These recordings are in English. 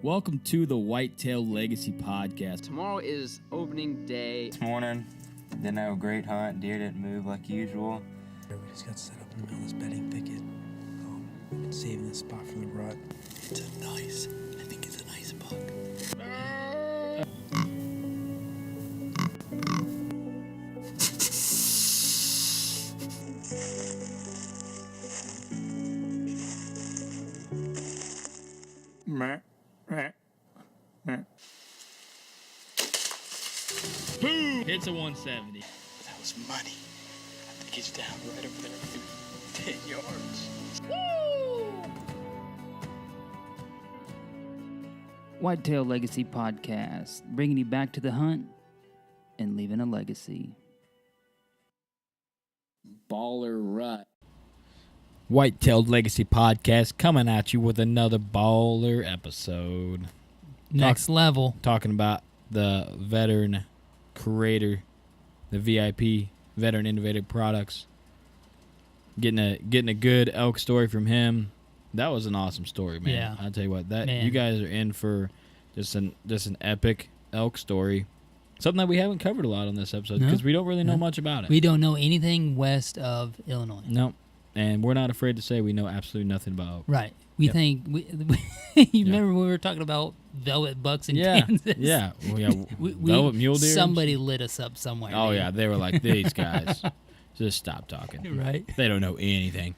Welcome to the Whitetail Legacy Podcast. Tomorrow is opening day. This morning, didn't have a great hunt. Deer didn't move like usual. We just got set up in the middle of this bedding thicket. We've been saving this spot for the rut. It's a nice, I think it's a nice buck. Boom! Hits a 170. That was money. I think he's down right over there, 10 yards. Whitetail Legacy Podcast, bringing you back to the hunt and leaving a legacy. Baller rut. Whitetail Legacy Podcast coming at you with another baller episode. Next level. Talking about the veteran creator, the VIP, Veteran Innovative Products. Getting a good elk story from him. That was an awesome story, man. Yeah. I'll tell you what, you guys are in for just an epic elk story. Something that we haven't covered a lot on this episode because we don't really know much about it. We don't know anything west of Illinois. No. And we're not afraid to say we know absolutely nothing about elk. Right. We think you remember when we were talking about velvet bucks in Kansas? Yeah. Velvet mule deer. Somebody lit us up somewhere. Oh, yeah. They were like, these guys, just stop talking. Right. They don't know anything.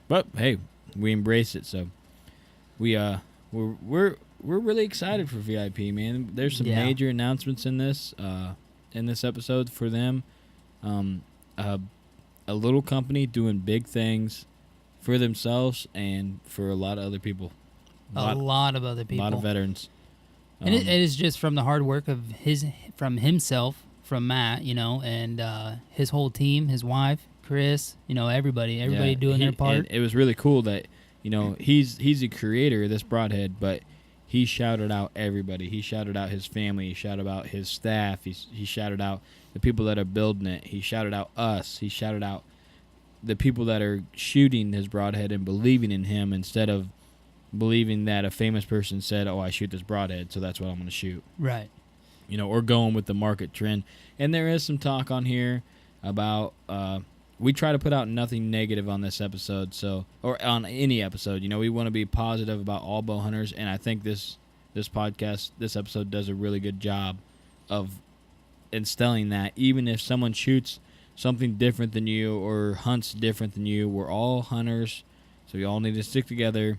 But, hey, we embrace it. So we're really excited for VIP, man. There's some major announcements in this episode for them. A little company doing big things for themselves and for a lot of other people. A lot of other people. A lot of veterans. And it is just from the hard work of himself, from Matt, and his whole team, his wife, Chris, everybody doing their part. And it was really cool that, he's the creator of this broadhead, but he shouted out everybody. He shouted out his family. He shouted out his staff. He shouted out the people that are building it. He shouted out us. He shouted out the people that are shooting his broadhead and believing in him instead of believing that a famous person said, I shoot this broadhead, so that's what I'm going to shoot. Right. Or going with the market trend. And there is some talk on here about we try to put out nothing negative on this episode, or on any episode. We want to be positive about all bow hunters, and I think this episode does a really good job of instilling that. Even if someone shoots something different than you or hunts different than you, we're all hunters, so we all need to stick together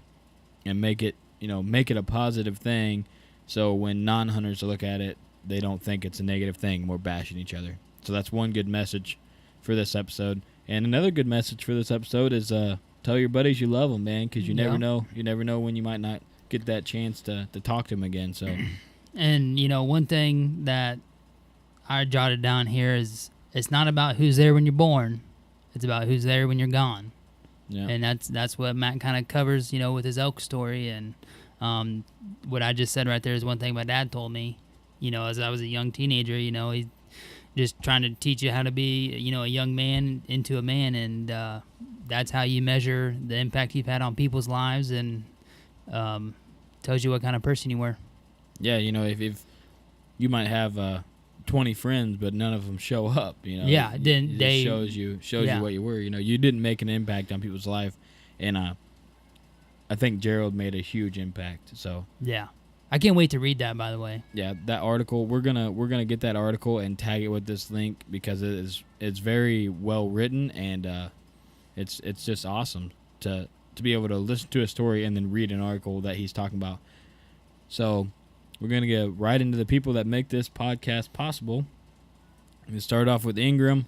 and make it a positive thing. So when non-hunters look at it, they don't think it's a negative thing. We're bashing each other. So that's one good message for this episode. And another good message for this episode is tell your buddies you love them, man, because you never know. You never know when you might not get that chance to talk to them again. So, and one thing that I jotted down here is it's not about who's there when you're born; it's about who's there when you're gone. Yeah. And that's what Matt kind of covers, with his elk story. And what I just said right there is one thing my dad told me. As I was a young teenager, he's just trying to teach you how to be, a young man into a man, and that's how you measure the impact you've had on people's lives, and tells you what kind of person you were. Yeah, if you might have 20 friends, but none of them show up, Yeah, then it shows you what you were. You didn't make an impact on people's life, and I think Gerald made a huge impact. So yeah. I can't wait to read that, by the way. Yeah, that article, we're gonna get that article and tag it with this link because it's very well written, and it's just awesome to be able to listen to a story and then read an article that he's talking about. So we're gonna get right into the people that make this podcast possible. I'm gonna start off with Ingram.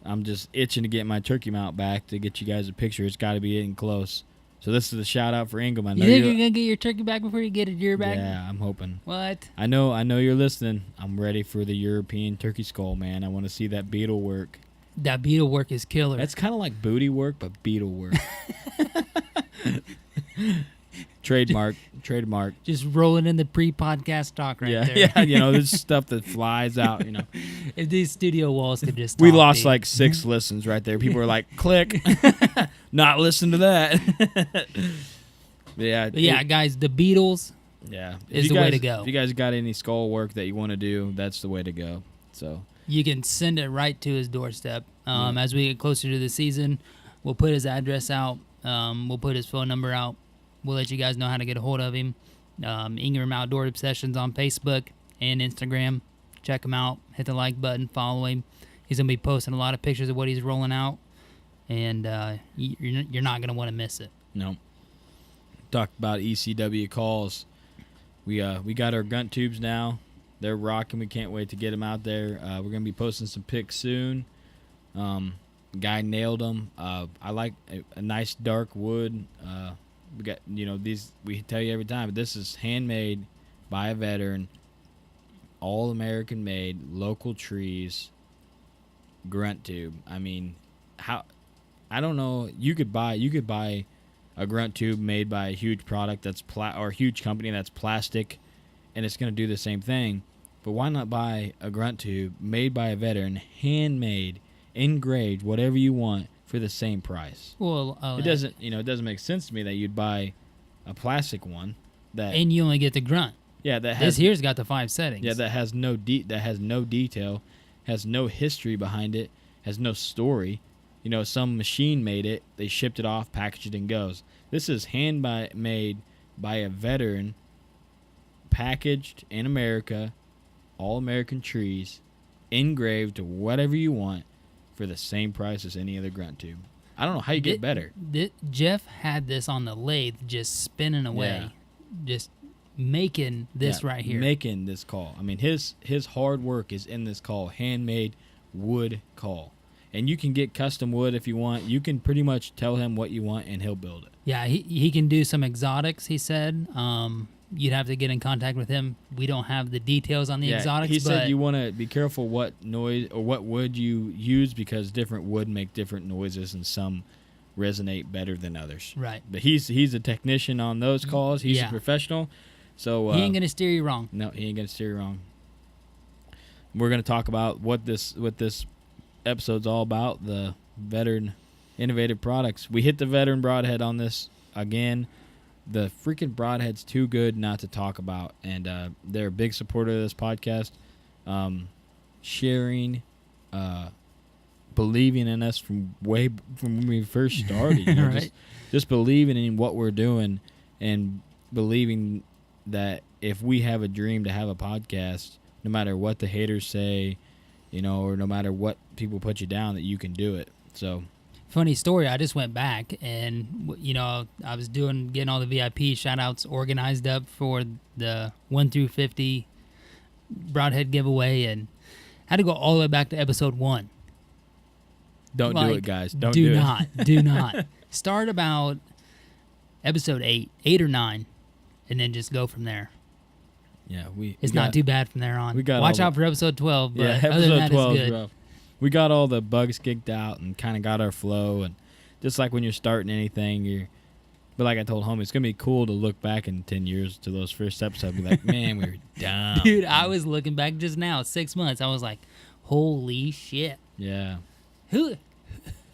I'm just itching to get my turkey mount back to get you guys a picture. It's got to be getting close. So this is a shout out for Ingram. I know you think you're gonna get your turkey back before you get a deer back? Yeah, I'm hoping. What? I know you're listening. I'm ready for the European turkey skull, man. I want to see that beetle work. That beetle work is killer. That's kind of like booty work, but beetle work. Trademark. Just rolling in the pre-podcast talk there. Yeah, this stuff that flies out, If these studio walls could just We lost like 6 listens right there. People are like, click. Not listen to that. But yeah, guys, the Beatles, Yeah, is the way to go. If you guys got any skull work that you want to do, that's the way to go. So you can send it right to his doorstep. As we get closer to the season, we'll put his address out. We'll put his phone number out. We'll let you guys know how to get a hold of him. Ingram Outdoor Obsessions on Facebook and Instagram. Check him out. Hit the like button. Follow him. He's going to be posting a lot of pictures of what he's rolling out. And you're not going to want to miss it. No. Talked about ECW calls. We got our grunt tubes now. They're rocking. We can't wait to get them out there. We're going to be posting some pics soon. Guy nailed them. I like a nice dark wood. We got, these, we tell you every time, but this is handmade by a veteran, all American made, local trees, grunt tube. I mean, I don't know, you could buy a grunt tube made by a huge product that's or a huge company that's plastic, and it's going to do the same thing. But why not buy a grunt tube made by a veteran, handmade, engraved, whatever you want, for the same price? Well, it doesn't make sense to me that you'd buy a plastic one and you only get the grunt. Yeah, this here's got the 5 settings. Yeah, that has no detail, has no history behind it, has no story. Some machine made it, they shipped it off, packaged it, and goes. This is made by a veteran, packaged in America, all American trees, engraved to whatever you want, for the same price as any other grunt tube. I don't know how you get better. Jeff had this on the lathe just spinning away, just making this right here. Making this call. I mean, his hard work is in this call, handmade wood call. And you can get custom wood if you want. You can pretty much tell him what you want, and he'll build it. Yeah, he can do some exotics, he said. You'd have to get in contact with him. We don't have the details on the exotics. He said you want to be careful what noise or what wood you use, because different wood make different noises, and some resonate better than others. Right. But he's a technician on those calls. He's a professional. So he ain't gonna steer you wrong. No, he ain't gonna steer you wrong. We're gonna talk about what this episode's all about, the veteran innovative products. We hit the veteran broadhead on this again. The freaking broadhead's too good not to talk about, and they're a big supporter of this podcast, sharing, believing in us from when we first started. Right. Just believing in what we're doing, and believing that if we have a dream to have a podcast, no matter what the haters say, or no matter what people put you down, that you can do it. So, funny story, I just went back and, I was getting all the VIP shout-outs organized up for the 1 through 50 broadhead giveaway, and had to go all the way back to episode 1. Don't do it, guys. Don't do it. Do not. Start about episode 8 or 9, and then just go from there. Yeah, it's not too bad from there on. Watch out for episode 12. But episode other than that, 12 it's good. is rough. We got all the bugs kicked out and kind of got our flow. And just like when you're starting anything, but like I told homie, it's gonna be cool to look back in 10 years to those first episodes and be like, man, we were dumb. Dude, I was looking back just now, 6 months. I was like, holy shit. Yeah. Who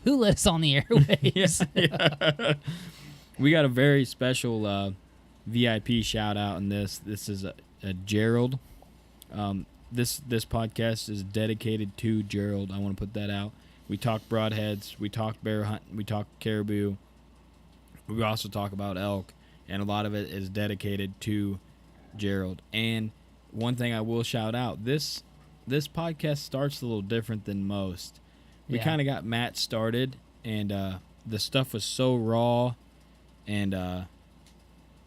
let us on the airwaves? Yeah. We got a very special VIP shout out in this. This is a Gerald. This podcast is dedicated to Gerald. I want to put that out. We talk broadheads, we talk bear hunt, we talk caribou. We also talk about elk, and a lot of it is dedicated to Gerald. And one thing I will shout out, this podcast starts a little different than most. We kind of got Matt started, and the stuff was so raw and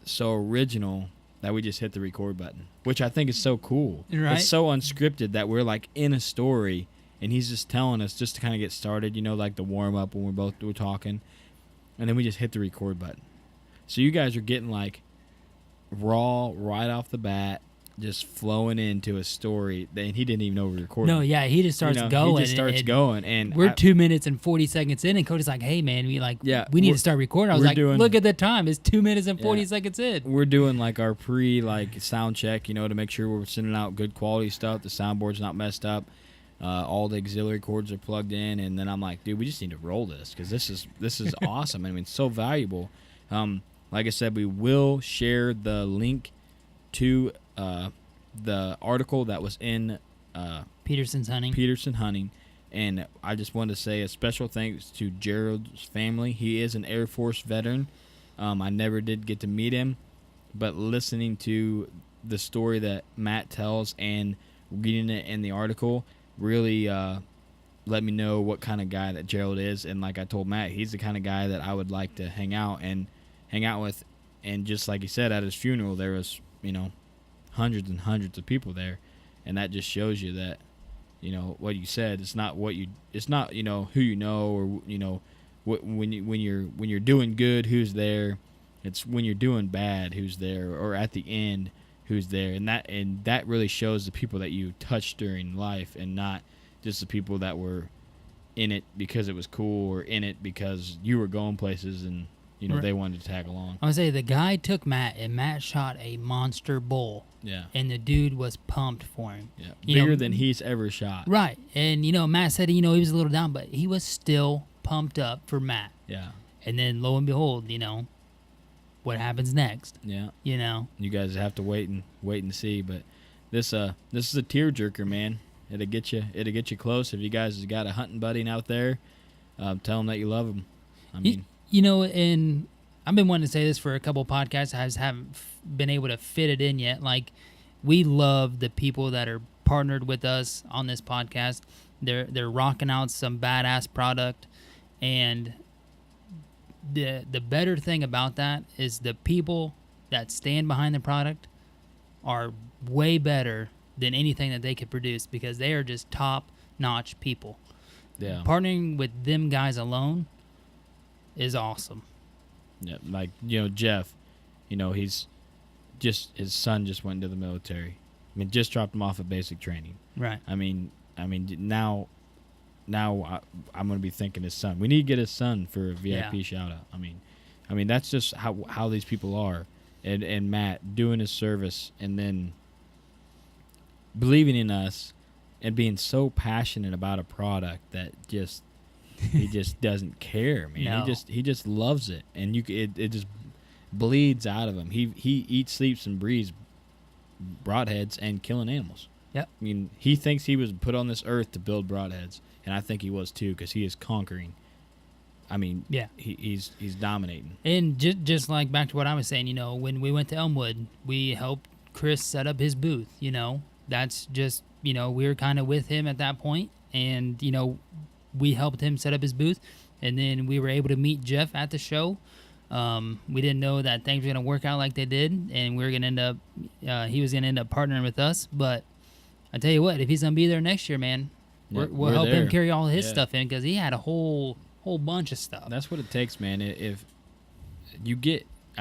so original that we just hit the record button, which I think is so cool. Right. It's so unscripted that we're like in a story, and he's just telling us just to kind of get started, like the warm up when we're talking, and then we just hit the record button. So you guys are getting like raw right off the bat, just flowing into a story that he didn't even know we were recording. No, yeah, he just starts going. He just starts going, and we're 2 minutes and 40 seconds in, and Cody's like, "Hey, man, we need to start recording." I was like, "Look at the time; it's 2 minutes and 40 seconds in." We're doing like our sound check, to make sure we're sending out good quality stuff. The soundboard's not messed up. All the auxiliary cords are plugged in, and then I'm like, "Dude, we just need to roll this because this is awesome. I mean, it's so valuable." Like I said, we will share the link to the article that was in Peterson's Hunting. Peterson Hunting. And I just wanted to say a special thanks to Gerald's family. He is an Air Force veteran. I never did get to meet him, but listening to the story that Matt tells and reading it in the article really let me know what kind of guy that Gerald is. And like I told Matt, he's the kind of guy that I would like to hang out with. And just like he said, at his funeral, there was, hundreds and hundreds of people there. And that just shows you that, what you said, it's not who you know, or, when you're doing good, who's there. It's when you're doing bad, who's there, or at the end, who's there. And that really shows the people that you touched during life, and not just the people that were in it because it was cool, or in it because you were going places and they wanted to tag along. I would say the guy took Matt, and Matt shot a monster bull. Yeah. And the dude was pumped for him. Yeah. Bigger than he's ever shot. Right. And, Matt said, he was a little down, but he was still pumped up for Matt. Yeah. And then, lo and behold, what happens next? Yeah. You guys have to wait and see. But this is a tearjerker, man. It'll get you close. If you guys got a hunting buddy out there, tell them that you love them. I mean... and I've been wanting to say this for a couple podcasts. I just haven't been able to fit it in yet. Like, we love the people that are partnered with us on this podcast. They're rocking out some badass product, and the better thing about that is the people that stand behind the product are way better than anything that they could produce, because they are just top-notch people. Yeah. Partnering with them guys alone is awesome. Yeah, like Jeff, he's just, his son just went into the military. I mean, just dropped him off at basic training. Right. I mean now I'm gonna be thinking his son. We need to get his son for a VIP shout out. I mean that's just how these people are, and Matt doing his service and then believing in us and being so passionate about a product that just. He just doesn't care, man. No. He just loves it, and it just bleeds out of him. He eats, sleeps, and breathes broadheads and killing animals. Yep. I mean, he thinks he was put on this earth to build broadheads, and I think he was too, because he is conquering. I mean, yeah, he's dominating. And just like back to what I was saying, when we went to Elmwood, we helped Chris set up his booth. That's just we were kind of with him at that point, and we helped him set up his booth, and then we were able to meet Jeff at the show. We didn't know that things were going to work out like they did, and we were going to end up, he was going to end up partnering with us. But I tell you what, if he's going to be there next year, man, we'll help him carry all his stuff in, because he had a whole bunch of stuff. That's what it takes, man. I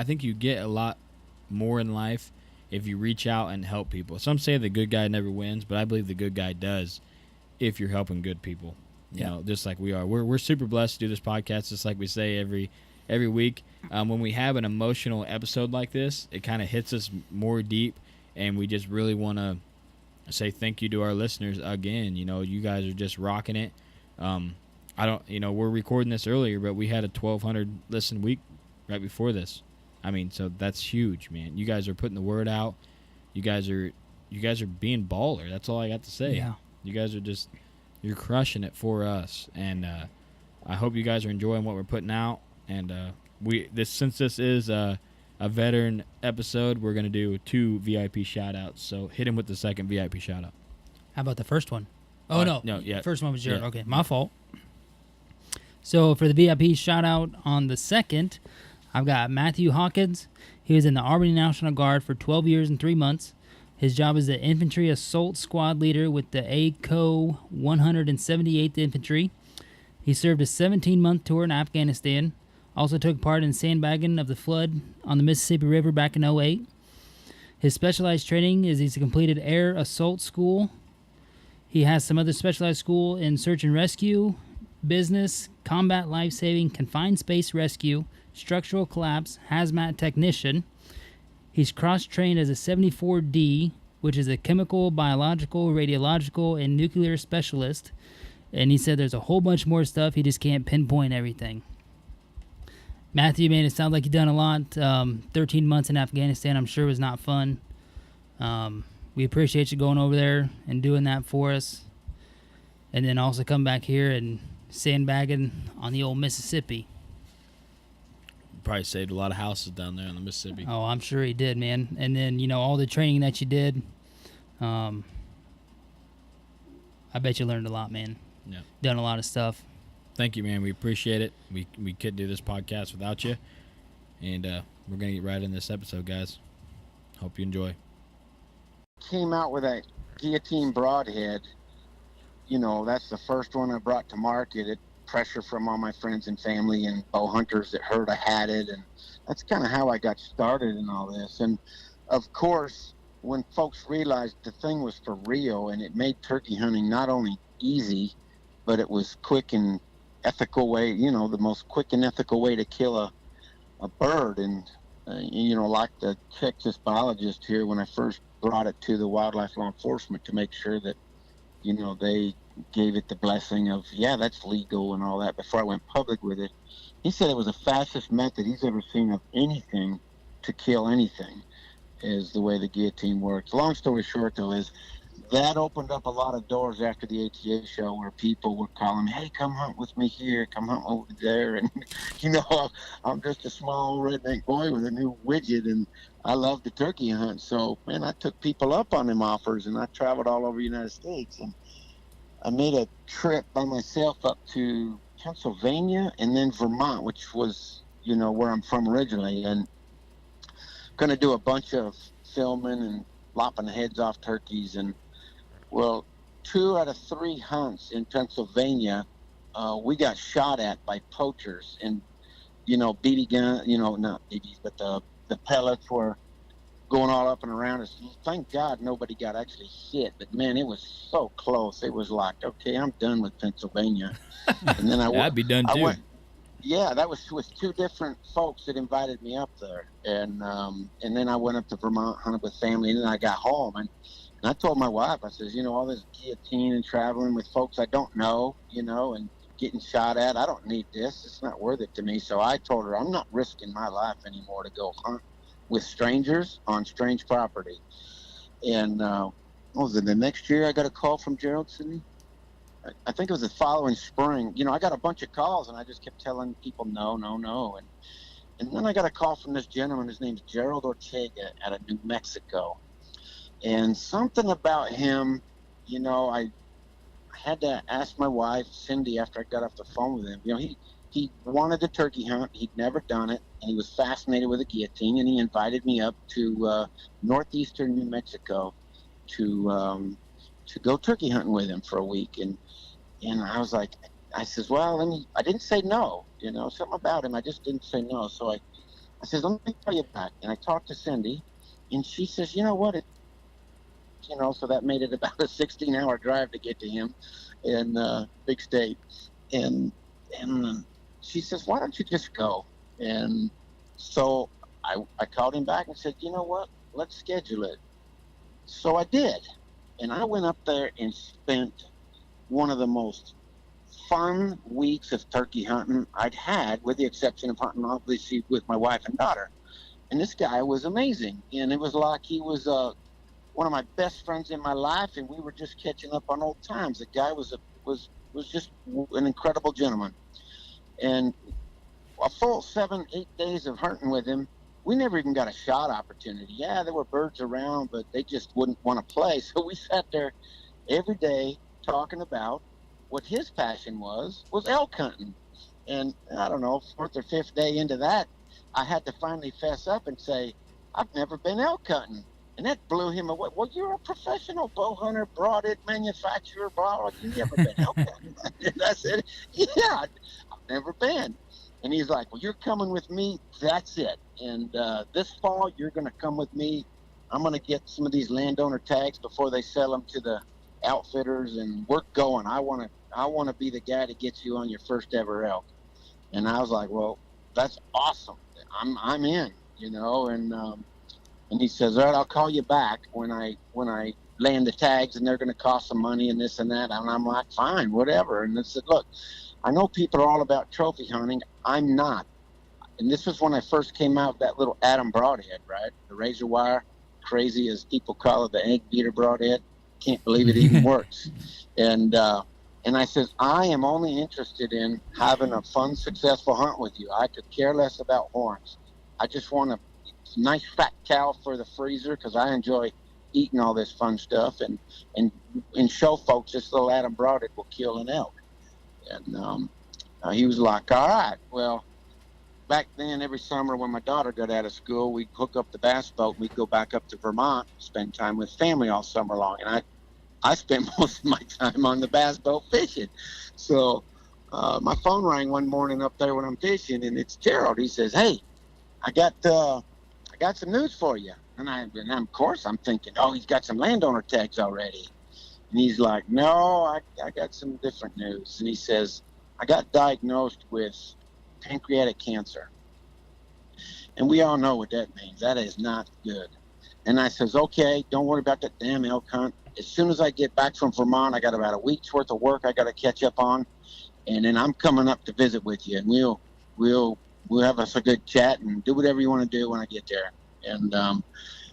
think you get a lot more in life if you reach out and help people. Some say the good guy never wins, but I believe the good guy does if you're helping good people. Just like we are. We're super blessed to do this podcast, just like we say every week. When we have an emotional episode like this, it kind of hits us more deep, and we just really want to say thank you to our listeners again. You guys are just rocking it. We're recording this earlier, but we had a 1,200 listen week right before this. I mean, so that's huge, man. You guys are putting the word out. You guys are being baller. That's all I got to say. Yeah. You guys are just... You're crushing it for us, and I hope you guys are enjoying what we're putting out. And since this is a veteran episode, we're gonna do 2 VIP shout outs. So hit him with the second VIP shout out. How about the first one? Oh no, yeah. First one was Jared. Yeah. Okay, my fault. So for the VIP shout out on the second, I've got Matthew Hawkins. He was in the Albany National Guard for 12 years and 3 months. His job is the Infantry Assault Squad Leader with the ACO 178th Infantry. He served a 17-month tour in Afghanistan. Also took part in sandbagging of the flood on the Mississippi River back in 2008. His specialized training is he's completed Air Assault School. He has some other specialized school in search and rescue, business, combat life-saving, confined space rescue, structural collapse, hazmat technician. He's cross-trained as a 74D, which is a chemical, biological, radiological, and nuclear specialist. And he said there's a whole bunch more stuff. He just can't pinpoint everything. Matthew made it sound like he'd done a lot. 13 months in Afghanistan, I'm sure, was not fun. We appreciate you going over there and doing that for us. And then also come back here and sandbagging on the old Mississippi. Probably saved a lot of houses down there on the Mississippi. Oh, I'm sure he did, man. And then, you know, all the training that you did, I bet you learned a lot, man. Yeah. Done a lot of stuff. Thank you, man. We appreciate it. We couldn't do this podcast without you. And we're going to get right in this episode, guys. Hope you enjoy. Came out with a guillotine broadhead. You know, that's the first one I brought to market. It pressure from all my friends and family and bow hunters that heard I had it, and that's kind of how I got started in all this. And of course, when folks realized the thing was for real and it made turkey hunting not only easy, but it was quick and ethical way, you know, the most quick and ethical way to kill a bird. And you know, like the Texas biologist here, when I first brought it to the wildlife law enforcement to make sure that, you know, they gave it the blessing of, yeah, that's legal and all that before I went public with it. He said it was the fastest method he's ever seen of anything to kill anything, is the way the guillotine works. Long story short, though, is that opened up a lot of doors after the ATA show where people were calling me, hey, come hunt with me here, come hunt over there. And, you know, I'm just a small redneck boy with a new widget, and I love the turkey hunt. So, man, I took people up on them offers, and I traveled all over the United States. And I made a trip by myself up to Pennsylvania and then Vermont, which was, you know, where I'm from originally, and going to do a bunch of filming and lopping the heads off turkeys. And, well, 2 out of 3 hunts in Pennsylvania, we got shot at by poachers. And, you know, BB gun, you know, not BBs, but the pellets were going all up and around us. Thank God nobody got actually hit, but man, it was so close. It was like, okay, I'm done with Pennsylvania. And then I'd be done too. Yeah, that was with 2 different folks that invited me up there, and then I went up to Vermont, hunted with family, and then I got home, and I told my wife, I says, you know, all this guillotine and traveling with folks I don't know, you know, and getting shot at, I don't need this. It's not worth it to me. So I told her I'm not risking my life anymore to go hunt with strangers on strange property. And what was it, the next year I got a call from Gerald City? I think it was the following spring. You know, I got a bunch of calls, and I just kept telling people no. And then I got a call from this gentleman. His name's Gerald Ortega out of New Mexico. And something about him, you know, I had to ask my wife, Cindy, after I got off the phone with him. You know, he wanted to turkey hunt. He'd never done it, and he was fascinated with a guillotine, and he invited me up to northeastern New Mexico to go turkey hunting with him for a week. And I was like, I says, well, I didn't say no, you know, something about him. I just didn't say no. So I says, let me call you back. And I talked to Cindy, and she says, you know what, you know, so that made it about a 16-hour drive to get to him in big state. And she says, why don't you just go? And so I called him back and said, you know what, let's schedule it. So I did. And I went up there and spent one of the most fun weeks of turkey hunting I'd had, with the exception of hunting, obviously, with my wife and daughter. And this guy was amazing. And it was like he was one of my best friends in my life, and we were just catching up on old times. The guy was just an incredible gentleman. And a full 7-8 days of hunting with him, we never even got a shot opportunity. Yeah, there were birds around, but they just wouldn't want to play. So we sat there every day talking about what his passion was elk hunting. And I don't know, 4th or 5th day into that, I had to finally fess up and say, I've never been elk hunting. And that blew him away. Well, you're a professional bow hunter, broadhead manufacturer, blah, blah. You never been elk hunting. And I said, yeah, I've never been. And he's like, well, you're coming with me. That's it. And this fall, you're going to come with me. I'm going to get some of these landowner tags before they sell them to the outfitters, and we're going. I want to be the guy that gets you on your first ever elk. And I was like, well, that's awesome. I'm in, you know. And he says, all right, I'll call you back when I land the tags, and they're going to cost some money and this and that. And I'm like, fine, whatever. And I said, look, I know people are all about trophy hunting. I'm not. And this was when I first came out with that little Adam broadhead, right? The razor wire. crazy as people call it, the egg beater broadhead. Can't believe it even works. And I says, I am only interested in having a fun, successful hunt with you. I could care less about horns. I just want a nice fat cow for the freezer because I enjoy eating all this fun stuff and show folks this little Adam broadhead will kill an elk. And he was like, all right. Well, back then, every summer when my daughter got out of school, we'd hook up the bass boat and we'd go back up to Vermont, spend time with family all summer long. And I spent most of my time on the bass boat fishing. So my phone rang one morning up there when I'm fishing, and it's Gerald. He says, hey, I got some news for you. And of course I'm thinking, oh, he's got some landowner tags already. And he's like, no, I got some different news. And he says, I got diagnosed with pancreatic cancer. And we all know what that means. That is not good. And I says, okay, don't worry about that damn elk hunt. As soon as I get back from Vermont, I got about a week's worth of work I got to catch up on. And then I'm coming up to visit with you, and we'll have us a good chat and do whatever you want to do when I get there. And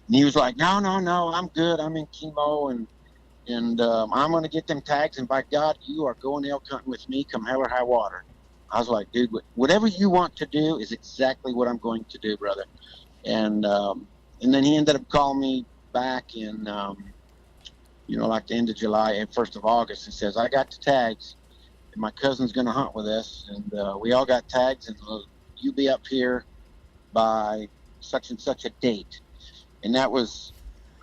he was like, no, I'm good. I'm in chemo, and I'm going to get them tags. And by God, you are going elk hunting with me, come hell or high water. I was like, dude, whatever you want to do is exactly what I'm going to do, brother. And then he ended up calling me back in, like the end of July and 1st of August, and says, I got the tags, and my cousin's going to hunt with us, and we all got tags, and you be up here by such and such a date. And that was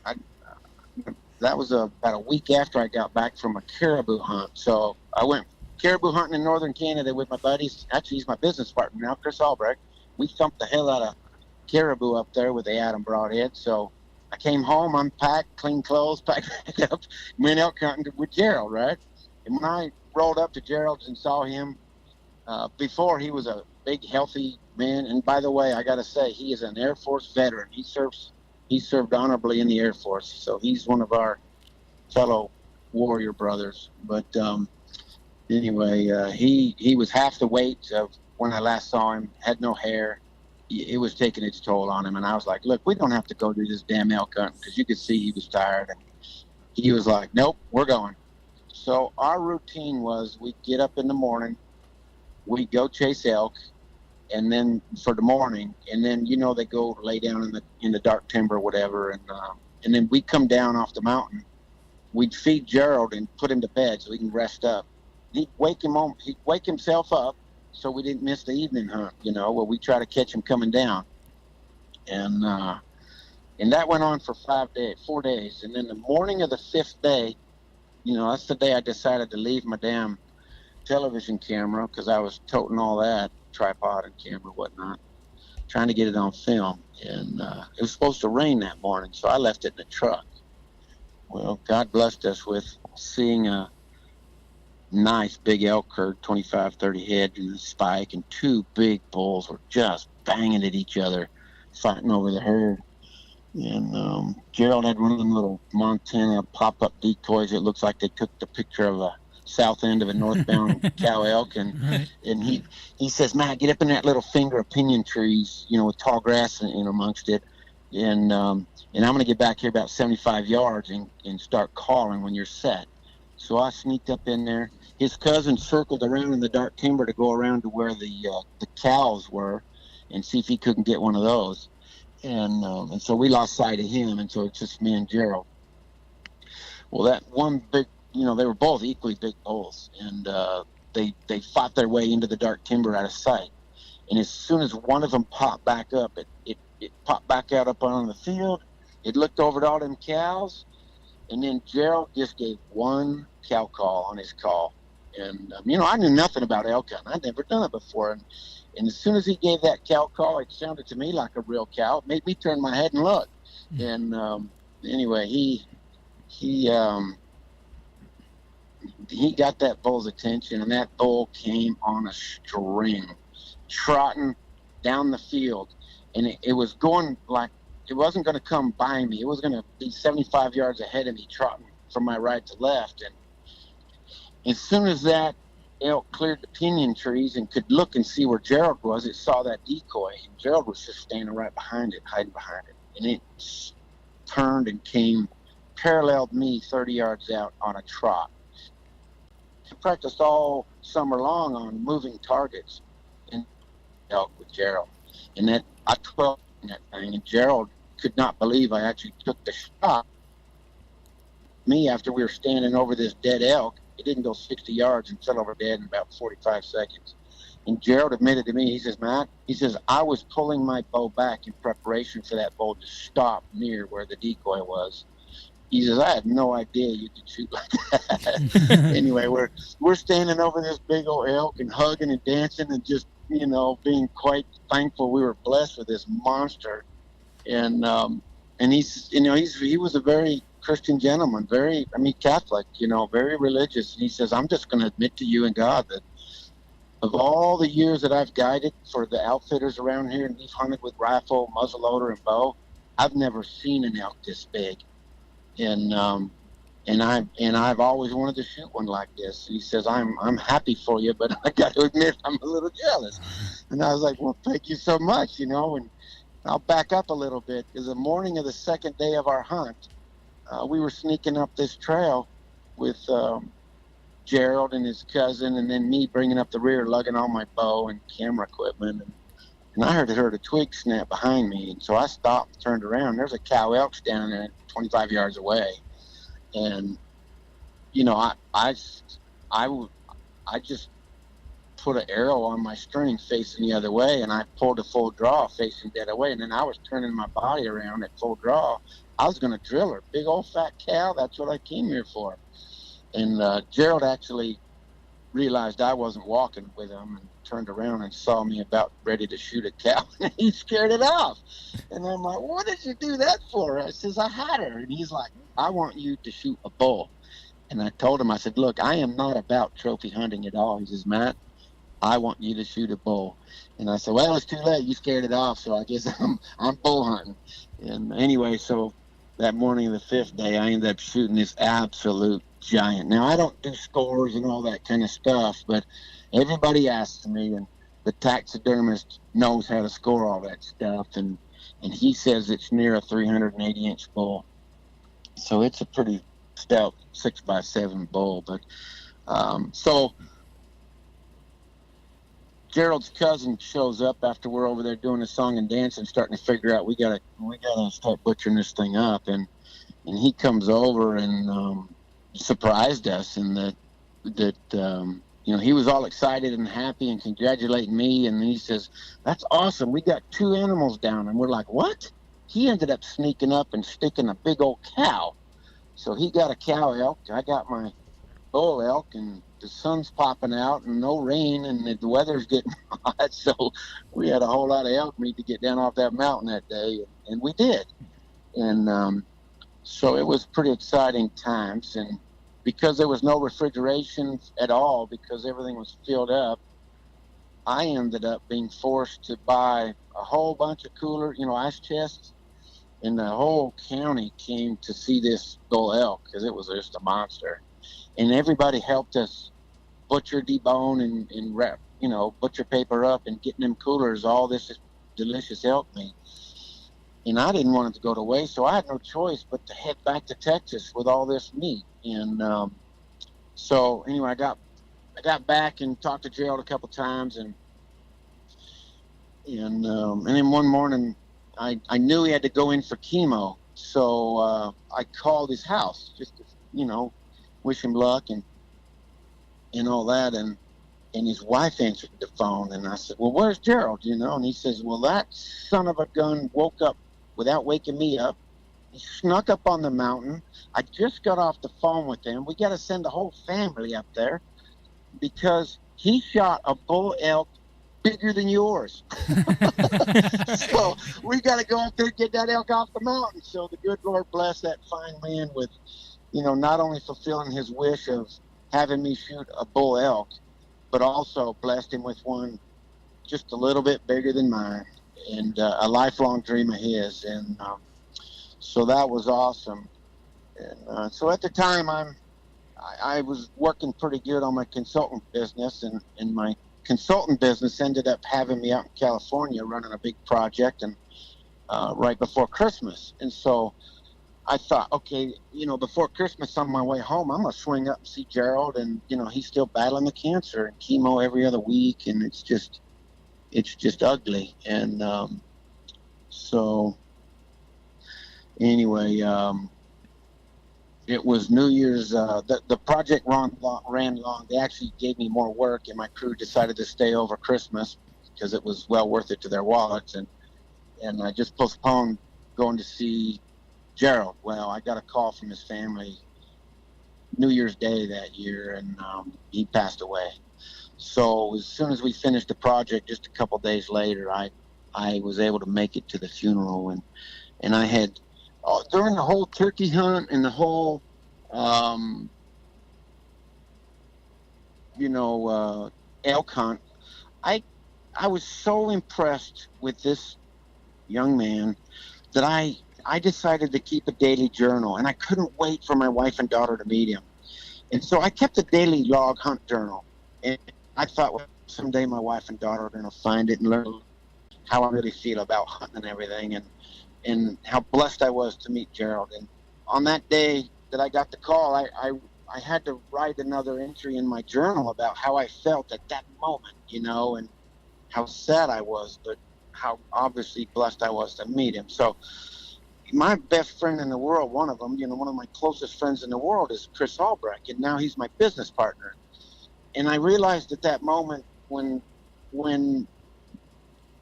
about a week after I got back from a caribou hunt. So I went caribou hunting in northern Canada with my buddies. Actually, he's my business partner now, Chris Albrecht. We thumped the hell out of caribou up there with the Adam broadhead. So I came home, unpacked, clean clothes, packed back up, went elk hunting with Gerald, right? And when I rolled up to Gerald's and saw him, before he was a big, healthy man. And by the way, I got to say, he is an Air Force veteran. He served honorably in the Air Force. So he's one of our fellow warrior brothers. But anyway, he was half the weight of when I last saw him, had no hair. It was taking its toll on him. And I was like, look, we don't have to go do this damn elk hunting, because you could see he was tired. And he was like, nope, we're going. So our routine was we'd get up in the morning, we'd go chase elk, and then for the morning, and then, they go lay down in the dark timber or whatever. And then we'd come down off the mountain. We'd feed Gerald and put him to bed so he can rest up. He'd wake himself up so we didn't miss the evening hunt, where we try to catch him coming down. And that went on for 4 days. And then the morning of the 5th day, that's the day I decided to leave my damn television camera, because I was toting all that, tripod and camera, whatnot, trying to get it on film. And it was supposed to rain that morning, so I left it in the truck. Well, God blessed us with seeing a nice big elk herd, 25, 30 head in the spike, and 2 big bulls were just banging at each other, fighting over the herd. And Gerald had one of them little Montana pop-up decoys. It looks like they took the picture of a south end of a northbound cow elk, and he says, Matt, get up in that little finger of pinyon trees, with tall grass in amongst it, and I'm going to get back here about 75 yards and start calling when you're set. So I sneaked up in there. His cousin circled around in the dark timber to go around to where the cows were and see if he couldn't get one of those. And so we lost sight of him, and so it's just me and Gerald. Well, that one big, they were both equally big bulls, and they fought their way into the dark timber out of sight. And as soon as one of them popped back up, it popped back out up on the field. It looked over at all them cows, and then Gerald just gave one cow call on his call. And, I knew nothing about elk hunting. I'd never done it before. And as soon as he gave that cow call, it sounded to me like a real cow. It made me turn my head and look. And anyway, he got that bull's attention, and that bull came on a string, trotting down the field. And it was going like, it wasn't going to come by me. It was going to be 75 yards ahead of me, trotting from my right to left. And as soon as that elk cleared the pinyon trees and could look and see where Gerald was, it saw that decoy, and Gerald was just standing right behind it, hiding behind it. And turned and paralleled me 30 yards out on a trot. I practiced all summer long on moving targets in elk with Gerald. And that I 12 that thing, and Gerald could not believe I actually took the shot. Me, after we were standing over this dead elk, it didn't go 60 yards and fell over dead in about 45 seconds. And Gerald admitted to me, he says, Matt, he says, I was pulling my bow back in preparation for that bull to stop near where the decoy was. He says, I had no idea you could shoot like that. Anyway, we're standing over this big old elk and hugging and dancing and just, you know, being quite thankful we were blessed with this monster. And he's, you know, he was a very Christian gentleman, Catholic, you know, very religious. And he says, I'm just going to admit to you and God that of all the years that I've guided for the outfitters around here and we've hunted with rifle, muzzleloader, and bow, I've never seen an elk this big. And I've always wanted to shoot one like this. And he says, I'm happy for you, but I got to admit I'm a little jealous. And I was like, well, thank you so much, you know. And I'll back up a little bit, because the morning of the second day of our hunt, we were sneaking up this trail with Gerald and his cousin, and then me bringing up the rear, lugging all my bow and camera equipment. And I heard a twig snap behind me, and so I stopped and turned around. There's a cow elk standing there 25 yards away. And, you know, I just put an arrow on my string facing the other way, and I pulled a full draw facing the other way, and then I was turning my body around at full draw. I was going to drill her. Big old fat cow, that's what I came here for. And Gerald actually realized I wasn't walking with him and turned around and saw me about ready to shoot a cow. He scared it off. And I'm like, what did you do that for? I says, I had her. And he's like, I want you to shoot a bull. And I told him, I said, look, I am not about trophy hunting at all. He says, Matt, I want you to shoot a bull. And I said, well, it's too late. You scared it off, so I guess I'm bull hunting. And anyway, so that morning of the fifth day, I ended up shooting this absolute giant. Now, I don't do scores and all that kind of stuff, but everybody asks me, and the taxidermist knows how to score all that stuff, and he says it's near a 380-inch bull. So it's a pretty stout 6x7 bull. But so Gerald's cousin shows up after we're over there doing a song and dance and starting to figure out we gotta start butchering this thing up, and he comes over and surprised us, and that you know, he was all excited and happy and congratulating me, and he says, that's awesome, we got 2 animals down. And we're like, what? He ended up sneaking up and sticking a big old cow. So he got a cow elk, I got my bull elk, and the sun's popping out and no rain, and the weather's getting hot, so we had a whole lot of elk meat to get down off that mountain that day, and we did. And so it was pretty exciting times. And because there was no refrigeration at all, because everything was filled up, I ended up being forced to buy a whole bunch of cooler, you know, ice chests, and the whole county came to see this bull elk because it was just a monster. And everybody helped us butcher, debone, and wrap, you know, butcher paper up and getting them coolers, all this delicious elk meat. And I didn't want it to go to waste, so I had no choice but to head back to Texas with all this meat. And so anyway, I got back and talked to Gerald a couple times, and then one morning I knew he had to go in for chemo, so I called his house just to, you know, wish him luck and all that, and his wife answered the phone, and I said, well, where's Gerald, you know? And he says, well, that son of a gun woke up without waking me up. He snuck up on the mountain. I just got off the phone with him. We got to send the whole family up there because he shot a bull elk bigger than yours. So we got to go up there and get that elk off the mountain. So the good Lord bless that fine man with, you know, not only fulfilling his wish of having me shoot a bull elk, but also blessed him with one just a little bit bigger than mine, and a lifelong dream of his. And so that was awesome. And so at the time, I was working pretty good on my consultant business, and my consultant business ended up having me out in California running a big project, and right before Christmas. And so I thought, okay, before Christmas on my way home, I'm gonna swing up and see Gerald, and he's still battling the cancer and chemo every other week, and it's just ugly. And so anyway, it was New Year's. The project ran long. They actually gave me more work, and my crew decided to stay over Christmas because it was well worth it to their wallets. And I just postponed going to see Gerald. Well, I got a call from his family New Year's Day that year, and he passed away. So as soon as we finished the project, just a couple days later, I was able to make it to the funeral, and I had during the whole turkey hunt and the whole elk hunt, I was so impressed with this young man that I decided to keep a daily journal, and I couldn't wait for my wife and daughter to meet him. And so I kept a daily log hunt journal, and I thought, well, someday my wife and daughter are going to find it and learn how I really feel about hunting and everything, and how blessed I was to meet Gerald. And on that day that I got the call, I had to write another entry in my journal about how I felt at that moment, and how sad I was, but how obviously blessed I was to meet him. So my best friend in the world, one of them, one of my closest friends in the world is Chris Albrecht, and now he's my business partner. And I realized at that moment when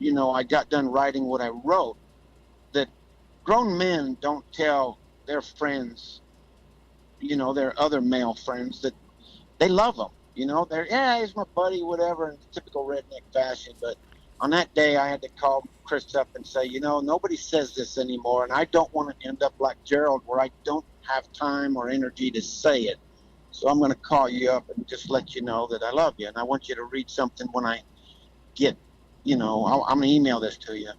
I got done writing what I wrote, that grown men don't tell their friends, their other male friends, that they love them. They're, he's my buddy, whatever, in typical redneck fashion. But on that day, I had to call Chris up and say, nobody says this anymore, and I don't want to end up like Gerald, where I don't have time or energy to say it. So I'm going to call you up and just let you know that I love you, and I want you to read something when I get, I'm going to email this to you.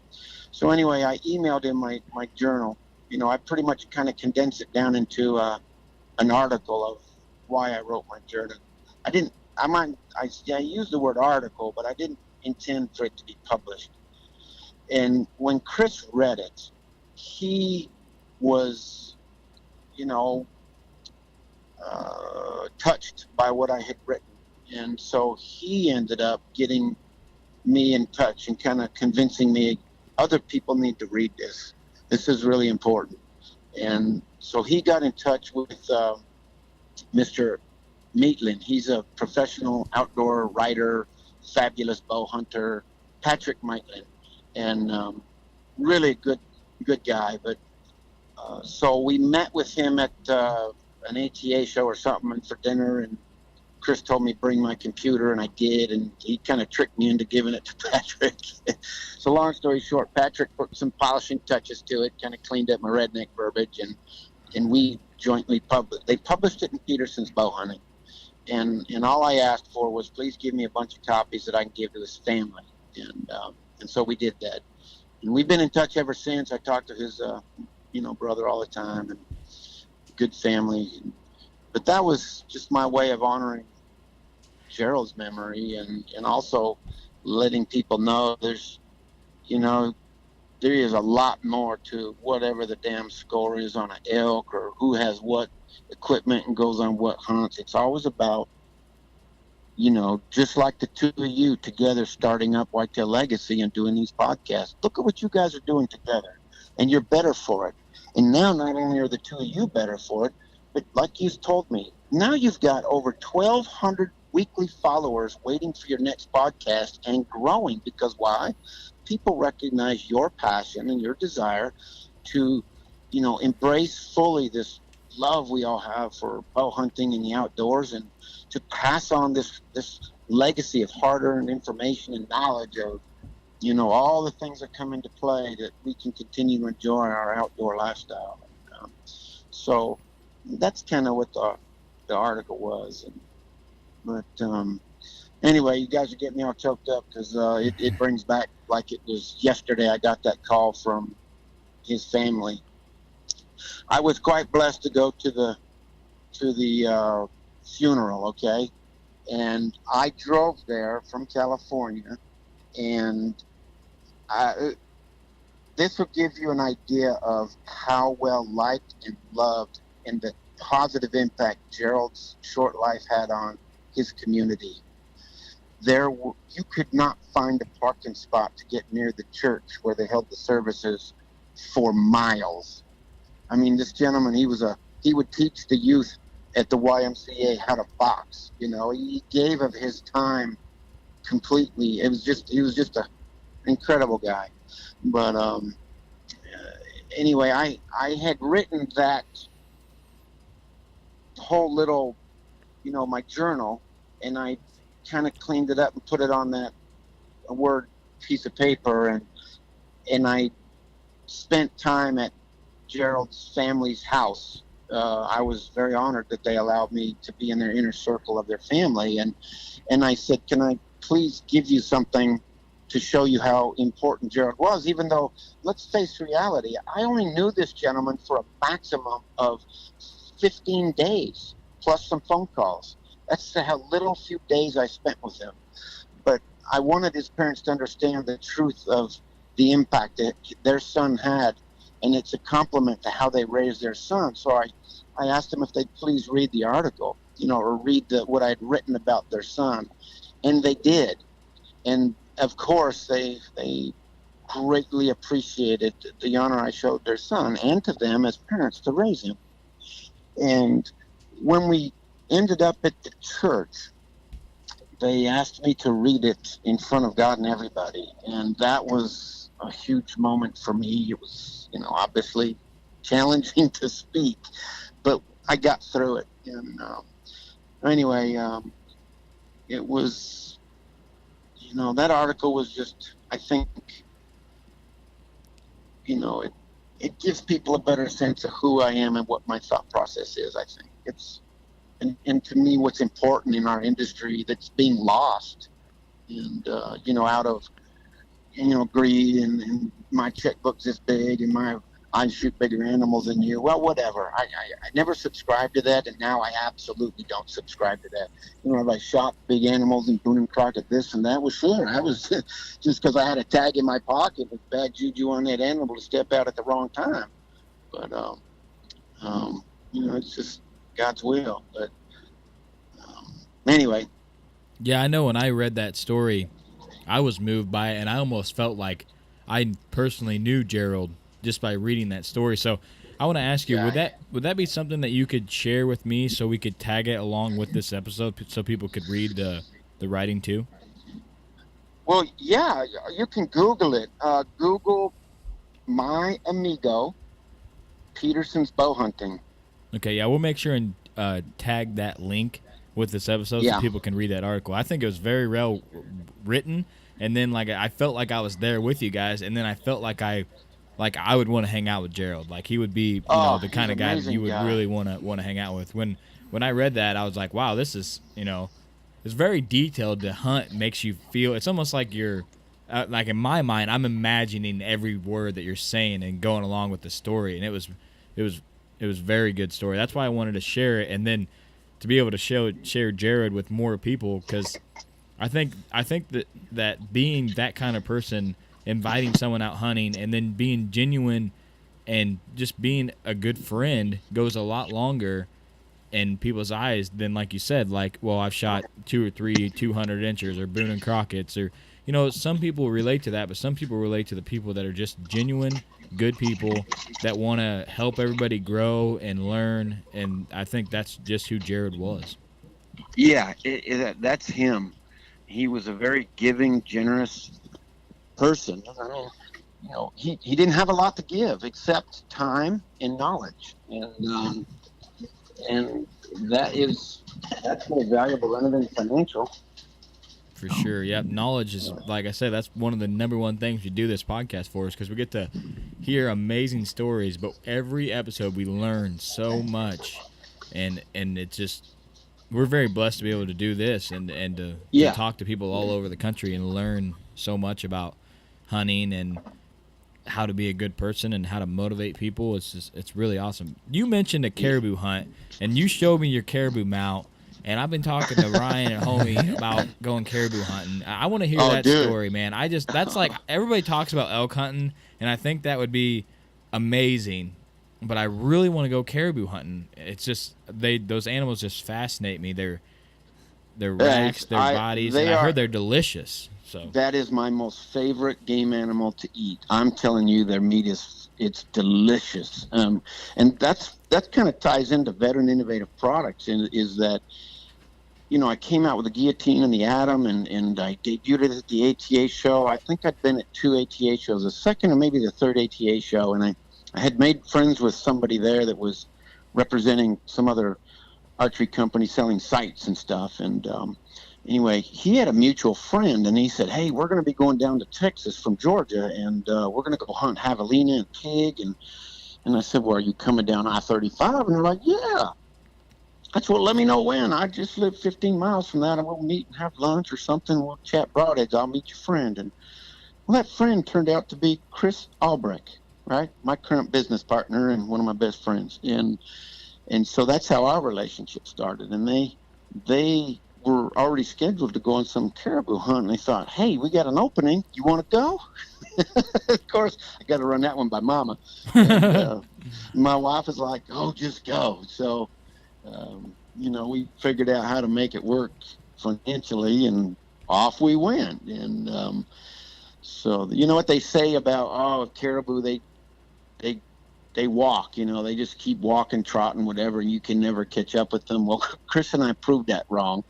So anyway, I emailed him my journal. I pretty much kind of condensed it down into an article of why I wrote my journal. I used the word article, but I didn't intend for it to be published. And when Chris read it, he was, touched by what I had written. And so he ended up getting me in touch and kind of convincing me other people need to read this. This is really important. And so he got in touch with Mr. Maitland. He's a professional outdoor writer, fabulous bow hunter, Patrick Maitland, and really good guy. But so we met with him at an ATA show or something, and for dinner, and Chris told me bring my computer, and I did, and he kind of tricked me into giving it to Patrick. So long story short, Patrick put some polishing touches to it, kind of cleaned up my redneck verbiage, and we jointly they published it in Peterson's Bow Hunting. And all I asked for was, please give me a bunch of copies that I can give to his family. And so we did that. And we've been in touch ever since. I talked to his, brother all the time, and good family. But that was just my way of honoring Gerald's memory, and also letting people know there's, there is a lot more to whatever the damn score is on an elk, or who has what equipment and goes on what hunts. It's always about, just like the two of you together starting up Whitetail Legacy and doing these podcasts. Look at what you guys are doing together, and you're better for it. And now not only are the two of you better for it, but like you told me, now you've got over 1,200 weekly followers waiting for your next podcast, and growing, because why? People recognize your passion and your desire to, embrace fully this love we all have for bow hunting and the outdoors, and to pass on this legacy of hard-earned information and knowledge of, all the things that come into play that we can continue to enjoy our outdoor lifestyle. So that's kind of what the article was. But anyway, you guys are getting me all choked up, because it brings back like it was yesterday. I got that call from his family. I was quite blessed to go to the funeral, okay? And I drove there from California, and this will give you an idea of how well liked and loved and the positive impact Gerald's short life had on his community. You could not find a parking spot to get near the church where they held the services for miles. I mean, this gentleman, he would teach the youth at the YMCA how to box. You know, he gave of his time completely. He was just an incredible guy. But anyway, I had written that whole little, my journal, and I kind of cleaned it up and put it on that Word piece of paper, and I spent time at Gerald's family's house. I was very honored that they allowed me to be in their inner circle of their family, and I said, can I please give you something to show you how important Gerald was, even though, let's face reality, I only knew this gentleman for a maximum of 15 days, plus some phone calls. That's how little few days I spent with him. But I wanted his parents to understand the truth of the impact that their son had, and it's a compliment to how they raised their son. So I asked them if they'd please read the article, or read what I'd written about their son. And they did. And of course, they greatly appreciated the honor I showed their son, and to them as parents to raise him. And when we ended up at the church, they asked me to read it in front of God and everybody, and that was a huge moment for me. It was, obviously challenging to speak, but I got through it. And anyway, it was, that article was just, I think, it gives people a better sense of who I am and what my thought process is. I think it's, and to me, what's important in our industry that's being lost, and out of greed, and my checkbook's this big, and I shoot bigger animals than you. Well, whatever. I never subscribed to that, and now I absolutely don't subscribe to that. If I shot big animals and Boone and Crockett this and that, well, sure. I was just because I had a tag in my pocket with bad juju on that animal to step out at the wrong time. But it's just God's will. But anyway. Yeah, I know when I read that story, I was moved by it, and I almost felt like I personally knew Gerald just by reading that story. So I want to ask you, would that be something that you could share with me so we could tag it along with this episode so people could read the writing too? Well, yeah, you can Google it. Google my amigo Peterson's bow hunting. Okay, yeah, we'll make sure and tag that link with this episode so people can read that article. I think it was very well written, and then I felt like I was there with you guys, and then I felt like I would want to hang out with Gerald. Like he would be the kind of guy that you would really want to hang out with. When I read that, I was like, wow, this is it's very detailed. To hunt makes you feel. It's almost like you're like in my mind, I'm imagining every word that you're saying and going along with the story, and it was very good story. That's why I wanted to share it, and then to be able to share Jared with more people, because I think that being that kind of person, inviting someone out hunting and then being genuine and just being a good friend goes a lot longer in people's eyes than, like you said, I've shot 2 or 3 200 inchers or Boone and Crockett's, or some people relate to that, but some people relate to the people that are just genuine good people that want to help everybody grow and learn, and I think that's just who Jared was. Yeah, that's him. He was a very giving, generous person. He didn't have a lot to give except time and knowledge, and that's more valuable than financial. For sure. Yep. Knowledge is, like I said, that's one of the number one things we do this podcast for, is because we get to hear amazing stories, but every episode we learn so much, and it's just, we're very blessed to be able to do this and to talk to people all over the country and learn so much about hunting and how to be a good person and how to motivate people. It's really awesome. You mentioned a caribou hunt, and you showed me your caribou mount, And I've been talking to Ryan and homie about going caribou hunting. I want to hear Oh, that dude. story, man. That's like, everybody talks about elk hunting, and I think that would be amazing. But I really want to go caribou hunting. It's just those animals just fascinate me. Their racks, their bodies, and I heard they're delicious. So that is my most favorite game animal to eat. I'm telling you, their meat it's delicious. And that kind of ties into Veteran Innovative Products, and is that, you know, I came out with the Guillotine and the Atom, and I debuted it at the ATA show. I think I'd been at 2 ATA shows, the second or maybe the third ATA show, and I had made friends with somebody there that was representing some other archery company selling sights and stuff. And anyway, he had a mutual friend, and he said, hey, we're going to be going down to Texas from Georgia, and we're going to go hunt javelina and pig. And I said, well, are you coming down I-35? And they're like, yeah. I said, well, let me know when. I just live 15 miles from that, and we'll meet and have lunch or something. We'll chat broadheads. I'll meet your friend. And well, that friend turned out to be Chris Albrecht, right? My current business partner and one of my best friends. And so that's how our relationship started. And they were already scheduled to go on some caribou hunt. And they thought, hey, we got an opening. You want to go? Of course, I got to run that one by Mama. And, my wife is like, oh, just go. So, you know, we figured out how to make it work financially, and off we went. And so, you know what they say about, caribou, they walk, you know, they just keep walking, trotting, whatever, and you can never catch up with them. Well, Chris and I proved that wrong.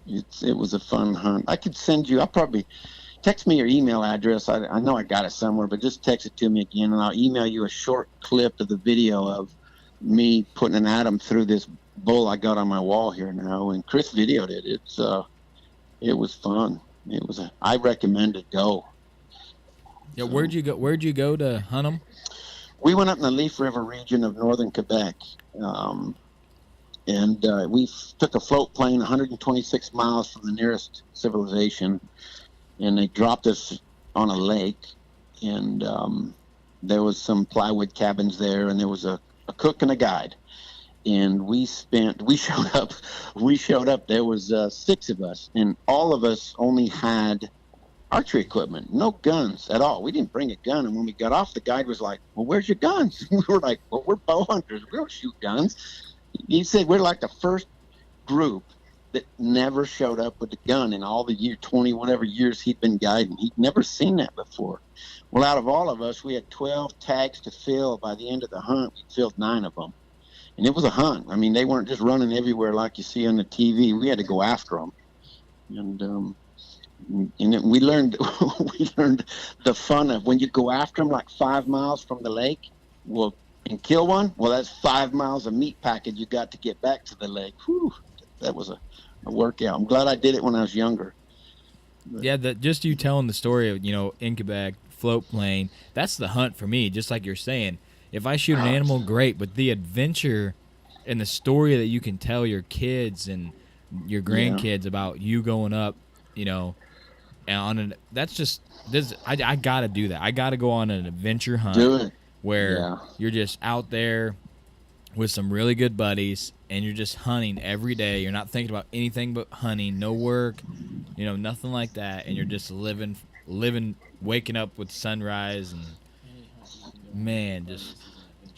It was a fun hunt. I could send you, I'll probably text me your email address. I know I got it somewhere, but just text it to me again, and I'll email you a short clip of the video of me putting an atom through this bull I got on my wall here now. And Chris videoed it. It was fun. I recommend it. Go. Yeah, where'd you go to hunt them? We went up in the Leaf River region of northern Quebec, and we took a float plane 126 miles from the nearest civilization, and they dropped us on a lake, and there was some plywood cabins there, and there was a cook and a guide, and we showed up. There was 6 of us, and all of us only had archery equipment, no guns at all. We didn't bring a gun. And when we got off, the guide was like, well, where's your guns? We were like, well, we're bow hunters. We don't shoot guns. He said we're like the first group that never showed up with a gun in all the 20 whatever years he'd been guiding. He'd never seen that before. Well, out of all of us, we had 12 tags to fill. By the end of the hunt, we filled 9 of them. And it was a hunt. I mean, they weren't just running everywhere like you see on the TV. We had to go after them. And we learned the fun of when you go after them like 5 miles from the lake, and kill one. Well, that's 5 miles of meat package you got to get back to the lake. Whew, that was a workout. I'm glad I did it when I was younger. But, yeah, just you telling the story of, you know, in Quebec, float plane, that's the hunt for me, just like you're saying. If I shoot an animal, great, but the adventure and the story that you can tell your kids and your grandkids about you going up, you know, that's just this. I gotta do that. I gotta go on an adventure hunt where you're just out there with some really good buddies, and you're just hunting every day. You're not thinking about anything but hunting, no work, you know, nothing like that, and you're just living, waking up with sunrise, and man, just.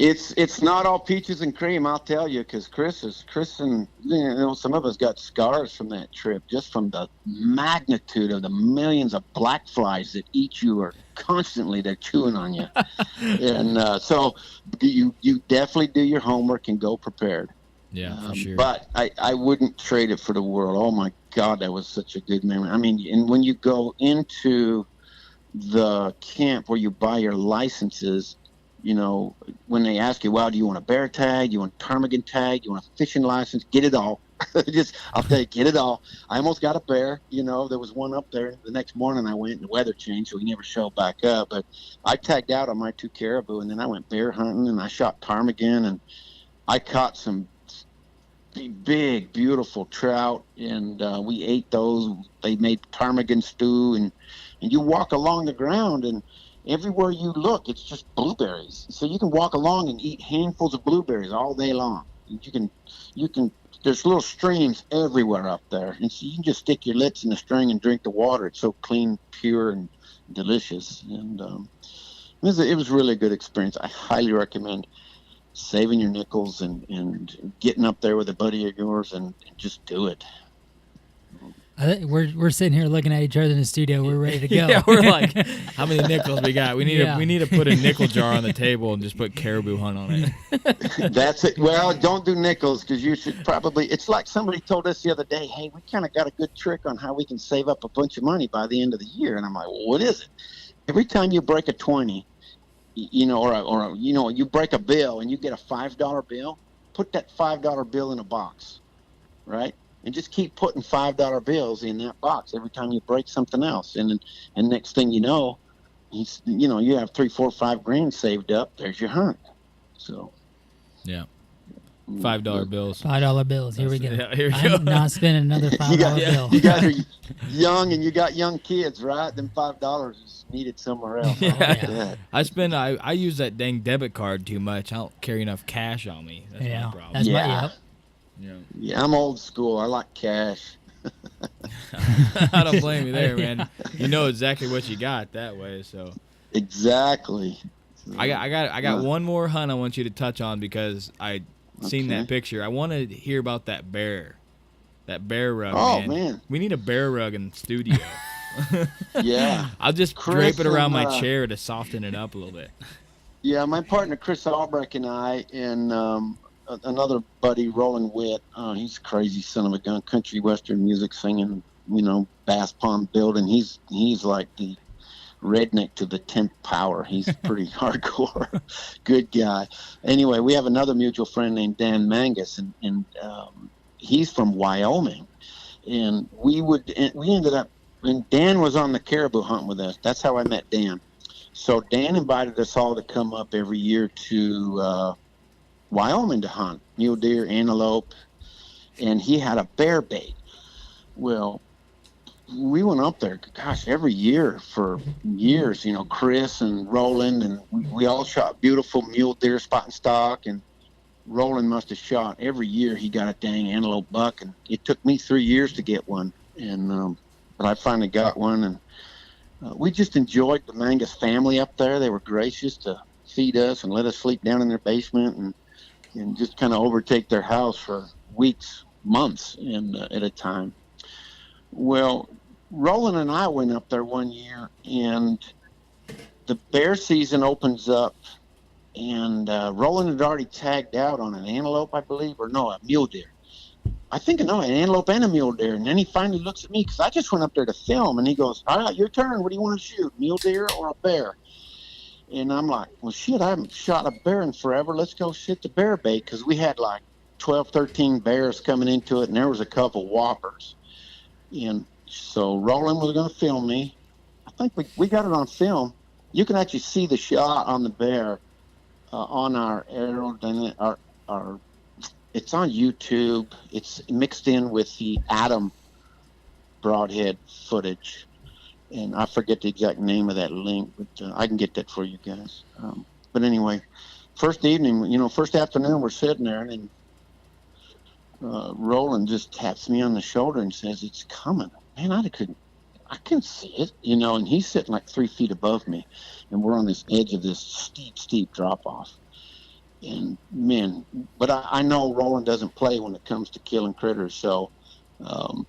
It's not all peaches and cream, I'll tell you, because Chris and, you know, some of us got scars from that trip, just from the magnitude of the millions of black flies that eat you, or constantly they're chewing on you. And so you definitely do your homework and go prepared. Yeah, for sure. But I wouldn't trade it for the world. Oh my God, that was such a good memory. I mean, and when you go into the camp where you buy your licenses, you know, when they ask you, well, do you want a bear tag? Do you want a ptarmigan tag? Do you want a fishing license? Get it all. I'll tell you, get it all. I almost got a bear. You know, there was one up there. The next morning I went and the weather changed, so he never showed back up. But I tagged out on my 2 caribou, and then I went bear hunting, and I shot ptarmigan, and I caught some big, beautiful trout, and we ate those. They made ptarmigan stew, and you walk along the ground, and everywhere you look, it's just blueberries. So you can walk along and eat handfuls of blueberries all day long. you can. There's little streams everywhere up there, and so you can just stick your lips in the string and drink the water. It's so clean, pure, and delicious. And it was really a good experience. I highly recommend saving your nickels and getting up there with a buddy of yours and just do it. I think we're sitting here looking at each other in the studio. We're ready to go. Yeah, we're like, how many nickels we got? We need Yeah. we need to put a nickel jar on the table and just put Caribou Hunt on it. That's it. Well, don't do nickels because you should probably. It's like somebody told us the other day. Hey, we kind of got a good trick on how we can save up a bunch of money by the end of the year. And I'm like, well, what is it? Every time you break a 20, or you break a bill and you get a $5 bill, put that $5 bill in a box, right? And just keep putting $5 bills in that box every time you break something else. And next thing you know, you have 3, 4, 5 grand saved up. There's your hunt. So, Yeah. $5 bills. $5 bills. Here we go. Yeah, here we go. I'm not spending another $5 bill. you guys are young and you got young kids, right? Then $5 is needed somewhere else. Yeah. I like that. I use that dang debit card too much. I don't carry enough cash on me. That's my problem. That's Yeah. Yeah. Yeah, I'm old school. I like cash. I don't blame you there, man. You know exactly what you got that way. So Exactly. I got one more hunt I want you to touch on because I seen Okay. that picture. I want to hear about that bear rug. Oh, man. man. We need a bear rug in the studio. Yeah. I'll just Chris drape it around and, my chair to soften it up a little bit. Yeah, my partner Chris Albrecht and I and another buddy, Roland Witt. He's a crazy son of a gun, country western music singing, Bass Pond building. He's like the redneck to the 10th power. He's pretty hardcore, good guy. Anyway, we have another mutual friend named Dan Mangus, and he's from Wyoming. And we ended up, and Dan was on the caribou hunt with us. That's how I met Dan. So Dan invited us all to come up every year to Wyoming to hunt mule deer, antelope, and he had a bear bait. Well, we went up there, gosh, every year for years, Chris and Roland, and we all shot beautiful mule deer spot and stock, and Roland must have shot every year he got a dang antelope buck, and it took me 3 years to get one, and but I finally got one, and we just enjoyed the Mangus family up there. They were gracious to feed us and let us sleep down in their basement and just kind of overtake their house for weeks, months at a time. Well, Roland and I went up there one year, and the bear season opens up, and Roland had already tagged out on an antelope, I believe, or no, a mule deer. I think, no, an antelope and a mule deer. And then he finally looks at me because I just went up there to film, and he goes, all right, your turn. What do you want to shoot, mule deer or a bear? And I'm like, well, shit, I haven't shot a bear in forever. Let's go sit the bear bait, because we had like 12, 13 bears coming into it, and there was a couple whoppers. And so Roland was going to film me. I think we got it on film. You can actually see the shot on the bear on our our it's on YouTube. It's mixed in with the Adam broadhead footage. And I forget the exact name of that link, but I can get that for you guys. But anyway, first evening, first afternoon, we're sitting there, and Roland just taps me on the shoulder and says, it's coming. Man, I couldn't see it, and he's sitting like 3 feet above me, and we're on this edge of this steep drop off. And man, but I know Roland doesn't play when it comes to killing critters, so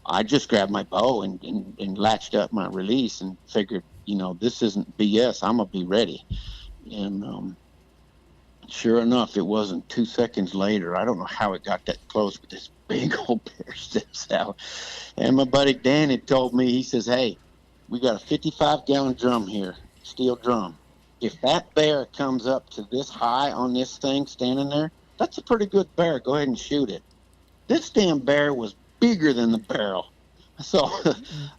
I just grabbed my bow and latched up my release and figured, this isn't BS. I'm gonna be ready. And sure enough, it wasn't 2 seconds later. I don't know how it got that close, but this big old bear steps out. And my buddy Dan had told me, he says, hey, we got a 55-gallon drum here, steel drum. If that bear comes up to this high on this thing standing there, that's a pretty good bear. Go ahead and shoot it. This damn bear was bigger than the barrel. So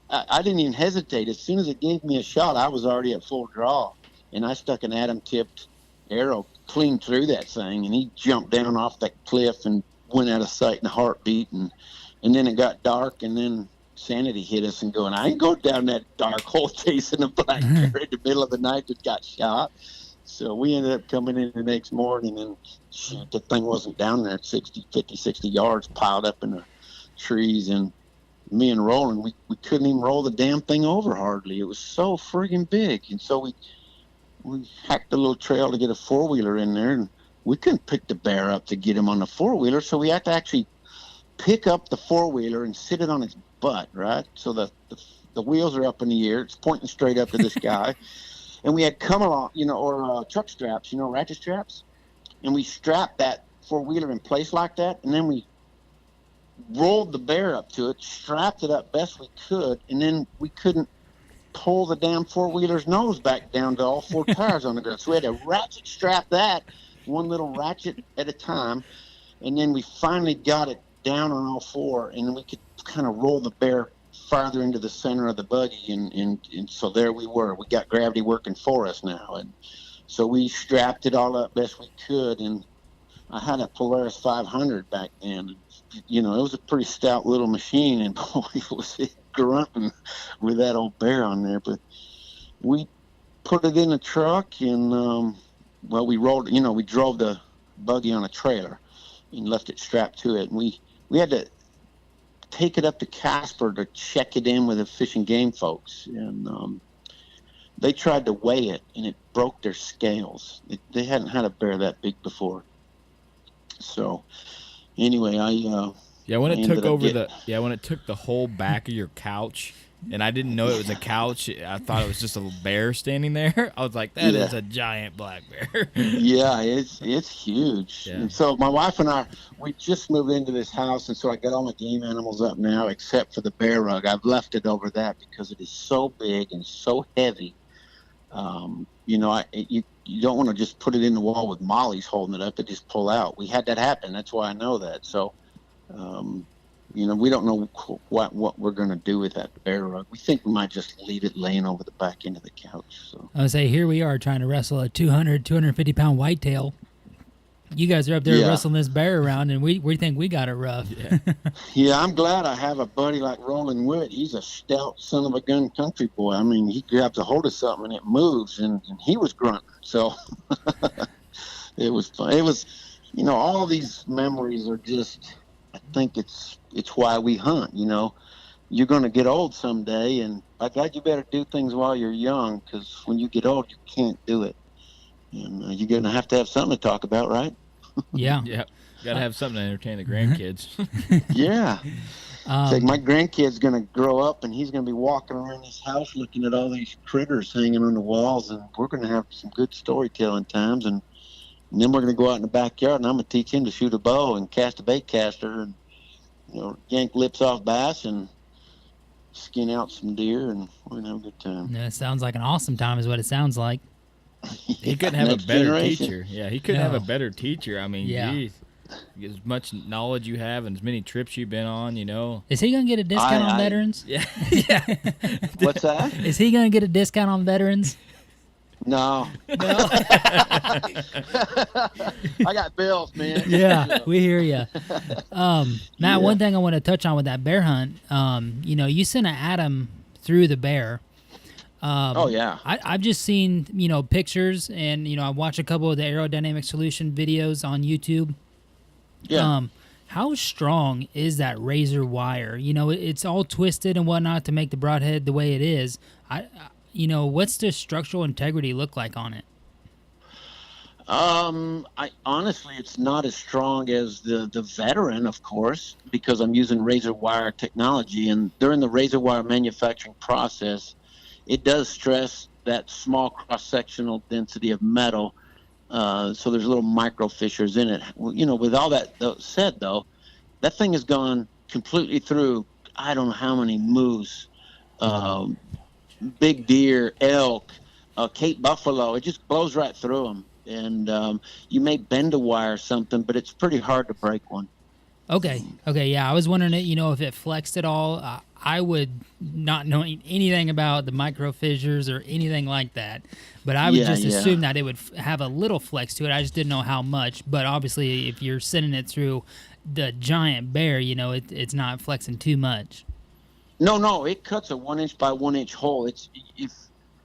I didn't even hesitate. As soon as it gave me a shot, I was already at full draw. And I stuck an Adam-tipped arrow clean through that thing, and he jumped down off that cliff and went out of sight in a heartbeat. And then it got dark, and then sanity hit us and going, I ain't going down that dark hole chasing a black bear in the middle of the night that got shot. So we ended up coming in the next morning, and shoot, the thing wasn't down there at 60 yards piled up in the trees. And me and Roland, we couldn't even roll the damn thing over hardly. It was so friggin' big. And so we hacked a little trail to get a four-wheeler in there, and we couldn't pick the bear up to get him on the four-wheeler, so we had to actually pick up the four-wheeler and sit it on its butt, right? So the wheels are up in the air. It's pointing straight up to this guy. And we had come along, or truck straps, ratchet straps. And we strapped that four-wheeler in place like that, and then we rolled the bear up to it, strapped it up best we could, and then we couldn't pull the damn four-wheeler's nose back down to all four tires on the ground. So we had to ratchet strap that, one little ratchet at a time, and then we finally got it down on all four, and then we could kind of roll the bear farther into the center of the buggy, and so there we were. We got gravity working for us now, and so we strapped it all up best we could, and I had a Polaris 500 back then. It was a pretty stout little machine, and boy, was it grunting with that old bear on there. But we put it in the truck, and we rolled. We drove the buggy on a trailer and left it strapped to it. And we had to take it up to Casper to check it in with the Fish and Game folks, and they tried to weigh it, and it broke their scales. They hadn't had a bear that big before. So anyway, when it took the whole back of your couch, and I didn't know it was a couch. I thought it was just a bear standing there. I was like, that is a giant black bear. Yeah, it's huge. Yeah. And so my wife and I, we just moved into this house, and so I got all my game animals up now except for the bear rug. I've left it over that because it is so big and so heavy. You don't want to just put it in the wall with mollies holding it up to just pull out. We had that happen. That's why I know that. So, we don't know what we're going to do with that bear rug. We think we might just leave it laying over the back end of the couch. So I would say, here we are trying to wrestle a 250-pound whitetail. You guys are up there wrestling this bear around, and we think we got it rough. Yeah. Yeah, I'm glad I have a buddy like Roland Witt. He's a stout son of a gun country boy. I mean, he grabs a hold of something and it moves, and he was grunting. So it was fun. It was, all these memories are just, I think it's why we hunt. You're going to get old someday, and by God, you better do things while you're young, because when you get old, you can't do it. And you're going to have something to talk about, right? Yeah. Yeah. Got to have something to entertain the grandkids. Yeah. Like my grandkid's going to grow up, and he's going to be walking around this house looking at all these critters hanging on the walls, and we're going to have some good storytelling times. And then we're going to go out in the backyard, and I'm going to teach him to shoot a bow and cast a bait caster, and yank lips off bass and skin out some deer, and we're going to have a good time. Yeah, it sounds like an awesome time is what it sounds like. He couldn't have a better teacher. Yeah, he couldn't have a better teacher. I mean, geez, as much knowledge you have and as many trips you've been on, Is he going to get a discount on veterans? Yeah. Yeah. What's that? Is he going to get a discount on veterans? No. I got bills, man. Yeah, we hear you. Matt, one thing I want to touch on with that bear hunt, you sent an Adam through the bear. I've just seen, pictures, and, I watched a couple of the aerodynamic solution videos on YouTube. Yeah. How strong is that razor wire? It's all twisted and whatnot to make the broadhead the way it is. What's the structural integrity look like on it? I honestly, it's not as strong as the veteran, of course, because I'm using razor wire technology, and during the razor wire manufacturing process, it does stress that small cross-sectional density of metal, so there's little micro fissures in it. With all that said, though, that thing has gone completely through, I don't know how many moose, big deer, elk, Cape buffalo. It just blows right through them. And you may bend a wire or something, but it's pretty hard to break one. Okay, yeah. I was wondering, if it flexed at all. I would not know anything about the micro fissures or anything like that, but I would just assume that it would have a little flex to it. I just didn't know how much. But obviously, if you're sending it through the giant bear, it's not flexing too much. No, it cuts a 1 inch by 1 inch hole. If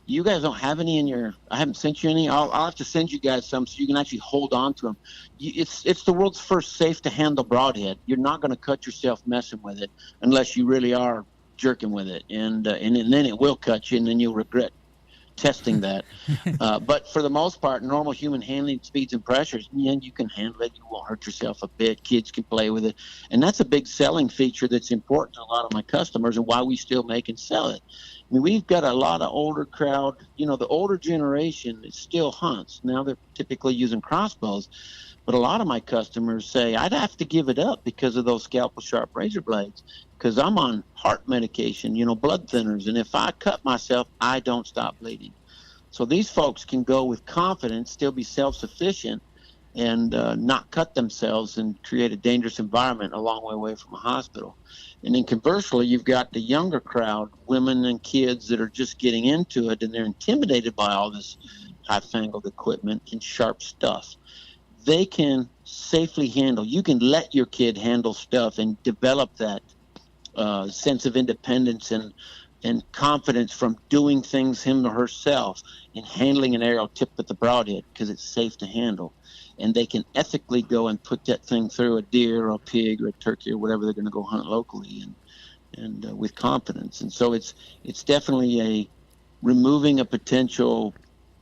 You guys don't have any in your. I haven't sent you any. I'll have to send you guys some so you can actually hold on to them. It's the world's first safe to handle broadhead. You're not going to cut yourself messing with it unless you really are jerking with it, and then it will cut you, and then you'll regret testing that. But for the most part, normal human handling speeds and pressures, and you can handle it. You won't hurt yourself a bit. Kids can play with it, and that's a big selling feature that's important to a lot of my customers, and why we still make and sell it. I mean, we've got a lot of older crowd. You know, the older generation still hunts. Now they're typically using crossbows, but a lot of my customers say, I'd have to give it up because of those scalpel sharp razor blades, because I'm on heart medication, blood thinners, and if I cut myself, I don't stop bleeding. So these folks can go with confidence, still be self-sufficient, and not cut themselves and create a dangerous environment a long way away from a hospital. And then conversely, you've got the younger crowd, women and kids that are just getting into it, and they're intimidated by all this high-fangled equipment and sharp stuff. They can safely handle. You can let your kid handle stuff and develop that sense of independence and confidence from doing things him or herself in handling an arrow tipped with the broadhead, because it's safe to handle. And they can ethically go and put that thing through a deer or a pig or a turkey or whatever they're going to go hunt locally, and with confidence. And so it's definitely removing a potential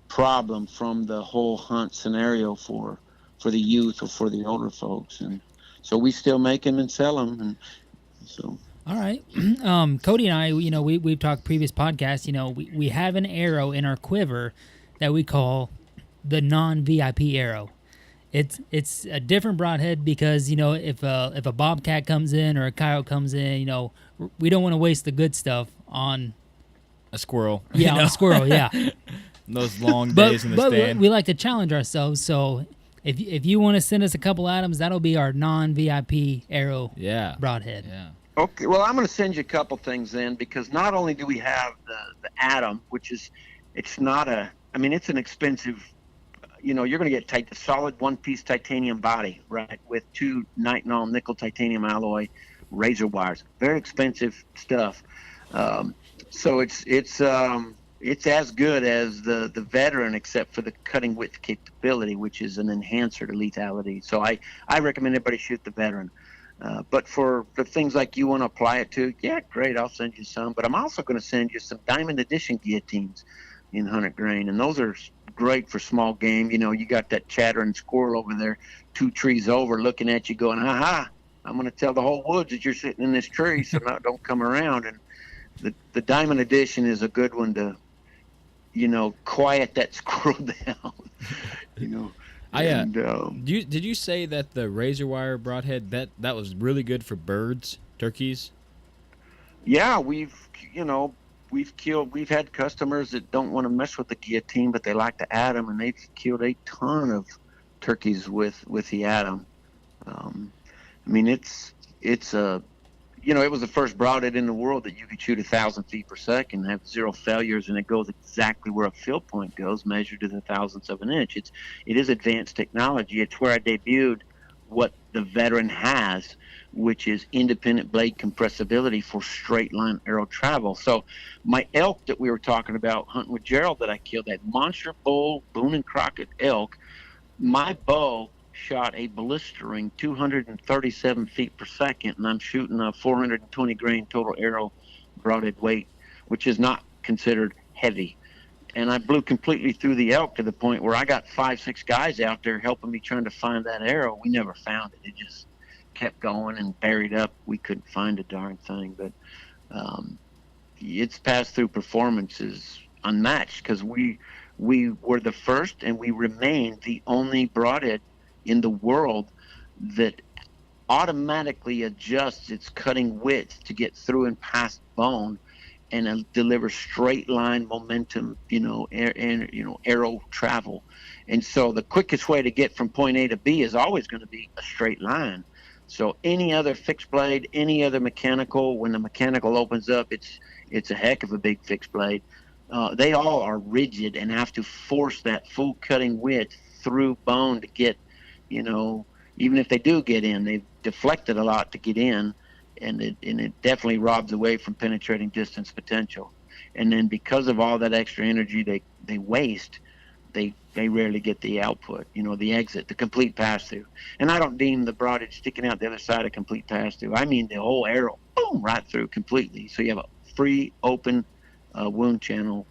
problem from the whole hunt scenario for the youth or for the older folks. And so we still make them and sell them. And so. All right. Cody and I, we've talked previous podcasts, we have an arrow in our quiver that we call the non-VIP arrow. It's a different broadhead because, if a bobcat comes in or a coyote comes in, we don't want to waste the good stuff on a squirrel. Yeah, on a squirrel, yeah. Those long days in the stand. But we like to challenge ourselves, so if you want to send us a couple items, that'll be our non-VIP arrow broadhead. Yeah. Okay, well, I'm going to send you a couple things then, because not only do we have the Atom, which is, it's an expensive, you're going to get the solid one-piece titanium body, right, with 2 nitinol nickel titanium alloy razor wires. Very expensive stuff. So it's as good as the Veteran, except for the cutting width capability, which is an enhancer to lethality. So I recommend everybody shoot the Veteran. But for the things like you want to apply it to, yeah, great, I'll send you some. But I'm also going to send you some Diamond Edition guillotines in 100 grain, and those are great for small game. You got that chattering squirrel over there 2 trees over looking at you going, ha, I'm going to tell the whole woods that you're sitting in this tree, so now don't come around. And the Diamond Edition is a good one to, quiet that squirrel down, Did you say that the razor wire broadhead that was really good for birds, turkeys? Yeah, we've had customers that don't want to mess with the guillotine, but they like the Atom, and they've killed a ton of turkeys with the Atom. It was the first broadhead in the world that you could shoot 1,000 feet per second and have 0 failures, and it goes exactly where a field point goes, measured to the thousandths of an inch. It is advanced technology. It's where I debuted what the Veteran has, which is independent blade compressibility for straight line arrow travel. So my elk that we were talking about hunting with Gerald that I killed, that monster bull Boone and Crockett elk, my bow shot a blistering 237 feet per second, and I'm shooting a 420 grain total arrow broadhead weight, which is not considered heavy. And I blew completely through the elk to the point where I got 5-6 guys out there helping me trying to find that arrow. We never found it. It just kept going and buried up. We couldn't find a darn thing. But its pass-through performance is unmatched, because we were the first, and we remain the only broadhead in the world that automatically adjusts its cutting width to get through and past bone, and deliver straight line momentum, arrow travel. And so the quickest way to get from point A to B is always going to be a straight line. So any other fixed blade, any other mechanical, when the mechanical opens up, it's a heck of a big fixed blade. They all are rigid and have to force that full cutting width through bone to get, even if they do get in, they've deflected a lot to get in. And it definitely robs away from penetrating distance potential. and then because of all that extra energy they waste, they rarely get the output, the exit, the complete pass-through. And I don't deem the broadhead sticking out the other side a complete pass-through. I mean the whole arrow, boom, right through completely. So you have a free, open wound channel.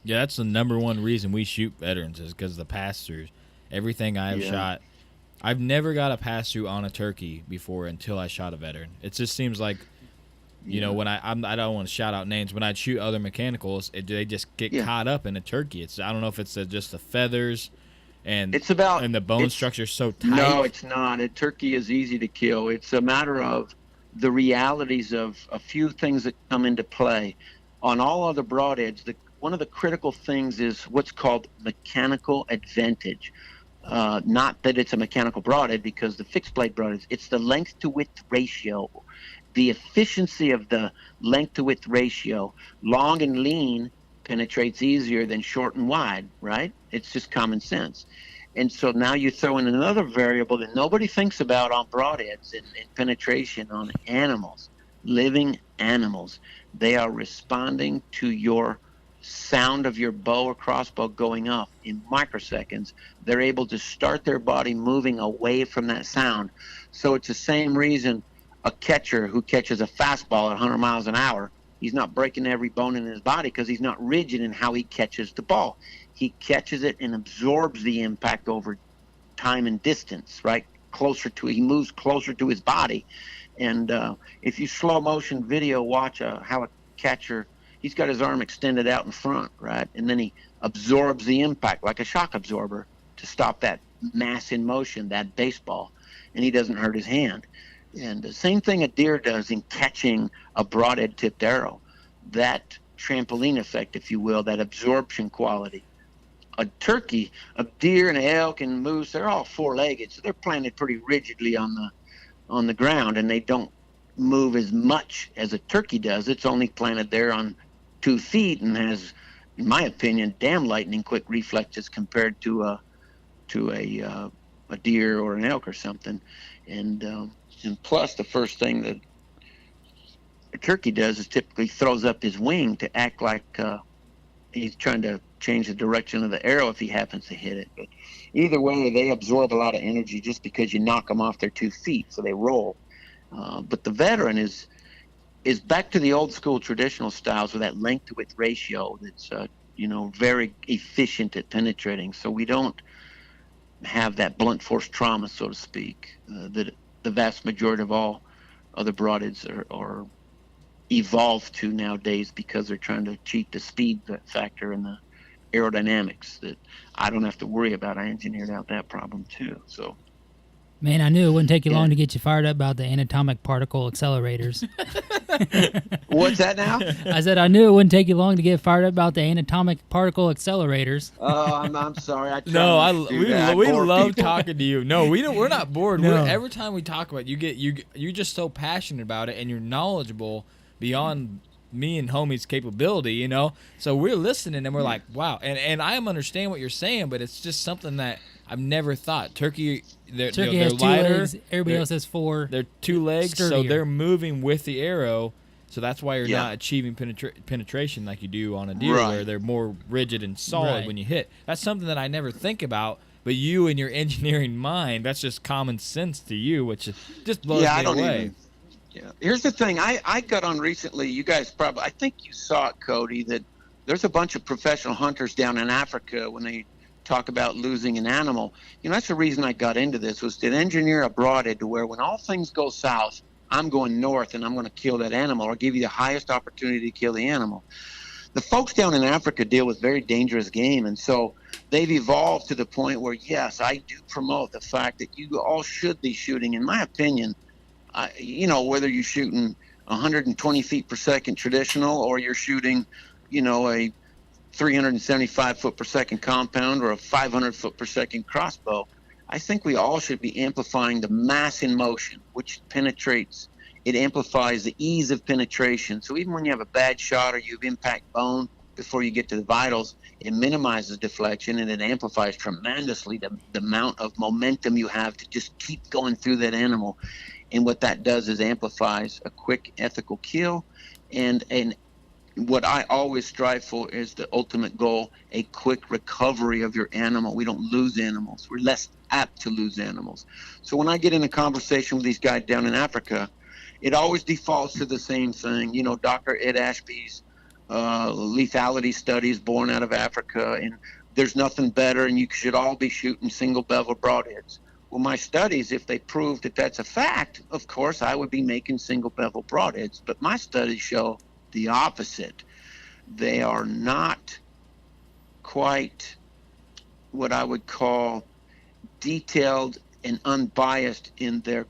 Yeah, that's the number one reason we shoot veterans is because of the pass-throughs. Everything I have shot, I've never got a pass-through on a turkey before until I shot a veteran. It just seems like, when I don't want to shout out names, when I shoot other mechanicals, they just get caught up in a turkey. I don't know if it's just the feathers and the bone structure is so tight. No, it's not. A turkey is easy to kill. It's a matter of the realities of a few things that come into play. On all other broadheads, one of the critical things is what's called mechanical advantage. Not that it's a mechanical broadhead, because the fixed blade broadheads, it's the length to width ratio. The efficiency of the length to width ratio, long and lean penetrates easier than short and wide, right? It's just common sense. And so now you throw in another variable that nobody thinks about on broadheads and penetration on animals, living animals. They are responding to your sound of your bow or crossbow going up in microseconds. They're able to start their body moving away from that sound. So it's the same reason a catcher who catches a fastball at 100 miles an hour, he's not breaking every bone in his body because he's not rigid in how he catches the ball. He catches it and absorbs the impact over time and distance, right? He moves closer to his body. And if you slow motion video watch how a catcher, he's got his arm extended out in front, right? And then he absorbs the impact like a shock absorber to stop that mass in motion, that baseball, and he doesn't hurt his hand. And the same thing a deer does in catching a broadhead tipped arrow, that trampoline effect, if you will, that absorption quality. A turkey, a deer and an elk and moose, they're all four-legged, so they're planted pretty rigidly on the ground, and they don't move as much as a turkey does. It's only planted there on 2 feet and has, in my opinion, damn lightning quick reflexes compared to a deer or an elk or something. And plus, the first thing that a turkey does is typically throws up his wing to act like he's trying to change the direction of the arrow if he happens to hit it. But either way, they absorb a lot of energy just because you knock them off their 2 feet, so they roll. But the veteran is back to the old school traditional styles with that length to width ratio that's very efficient at penetrating. So we don't have that blunt force trauma, so to speak, that the vast majority of all other broadheads are evolved to nowadays because they're trying to cheat the speed factor and the aerodynamics that I don't have to worry about. I engineered out that problem too. So. Man, I knew it wouldn't take you long to get you fired up about the anatomic particle accelerators. What's that now? I said I knew it wouldn't take you long to get fired up about the anatomic particle accelerators. Oh, I'm sorry. We love talking to you. No, we're not bored. No. Every time we talk about it, you're just so passionate about it, and you're knowledgeable beyond me and homie's capability, So we're listening and we're like, wow. And I understand what you're saying, but it's just something that I've never thought. Turkey has lighter. 2 legs. Everybody else has 4. They're 2 legs, sturdier. So they're moving with the arrow. So that's why you're not achieving penetration like you do on a deer, where they're more rigid and solid when you hit. That's something that I never think about. But you and your engineering mind, that's just common sense to you, which just blows me away. Here's the thing. I got on recently. You guys I think you saw it, Cody, that there's a bunch of professional hunters down in Africa when they talk about losing an animal. That's the reason I got into this, was to engineer a broadhead to where when all things go south, I'm going north and I'm going to kill that animal or give you the highest opportunity to kill the animal. The folks down in Africa deal with very dangerous game, and so they've evolved to the point where, yes, I do promote the fact that you all should be shooting, in my opinion, whether you're shooting 120 feet per second traditional or you're shooting, a 375 foot per second compound or a 500 foot per second crossbow, I think we all should be amplifying the mass in motion, which penetrates. It amplifies the ease of penetration. So even when you have a bad shot or you've impact bone before you get to the vitals, it minimizes deflection and it amplifies tremendously the amount of momentum you have to just keep going through that animal. And what that does is amplifies a quick ethical kill and an what I always strive for is the ultimate goal, a quick recovery of your animal. We don't lose animals. We're less apt to lose animals. So when I get in a conversation with these guys down in Africa, it always defaults to the same thing. Dr. Ed Ashby's lethality studies born out of Africa, and there's nothing better, and you should all be shooting single bevel broadheads. Well, my studies, if they prove that that's a fact, of course, I would be making single bevel broadheads. But my studies show the opposite. They are not quite what I would call detailed and unbiased in their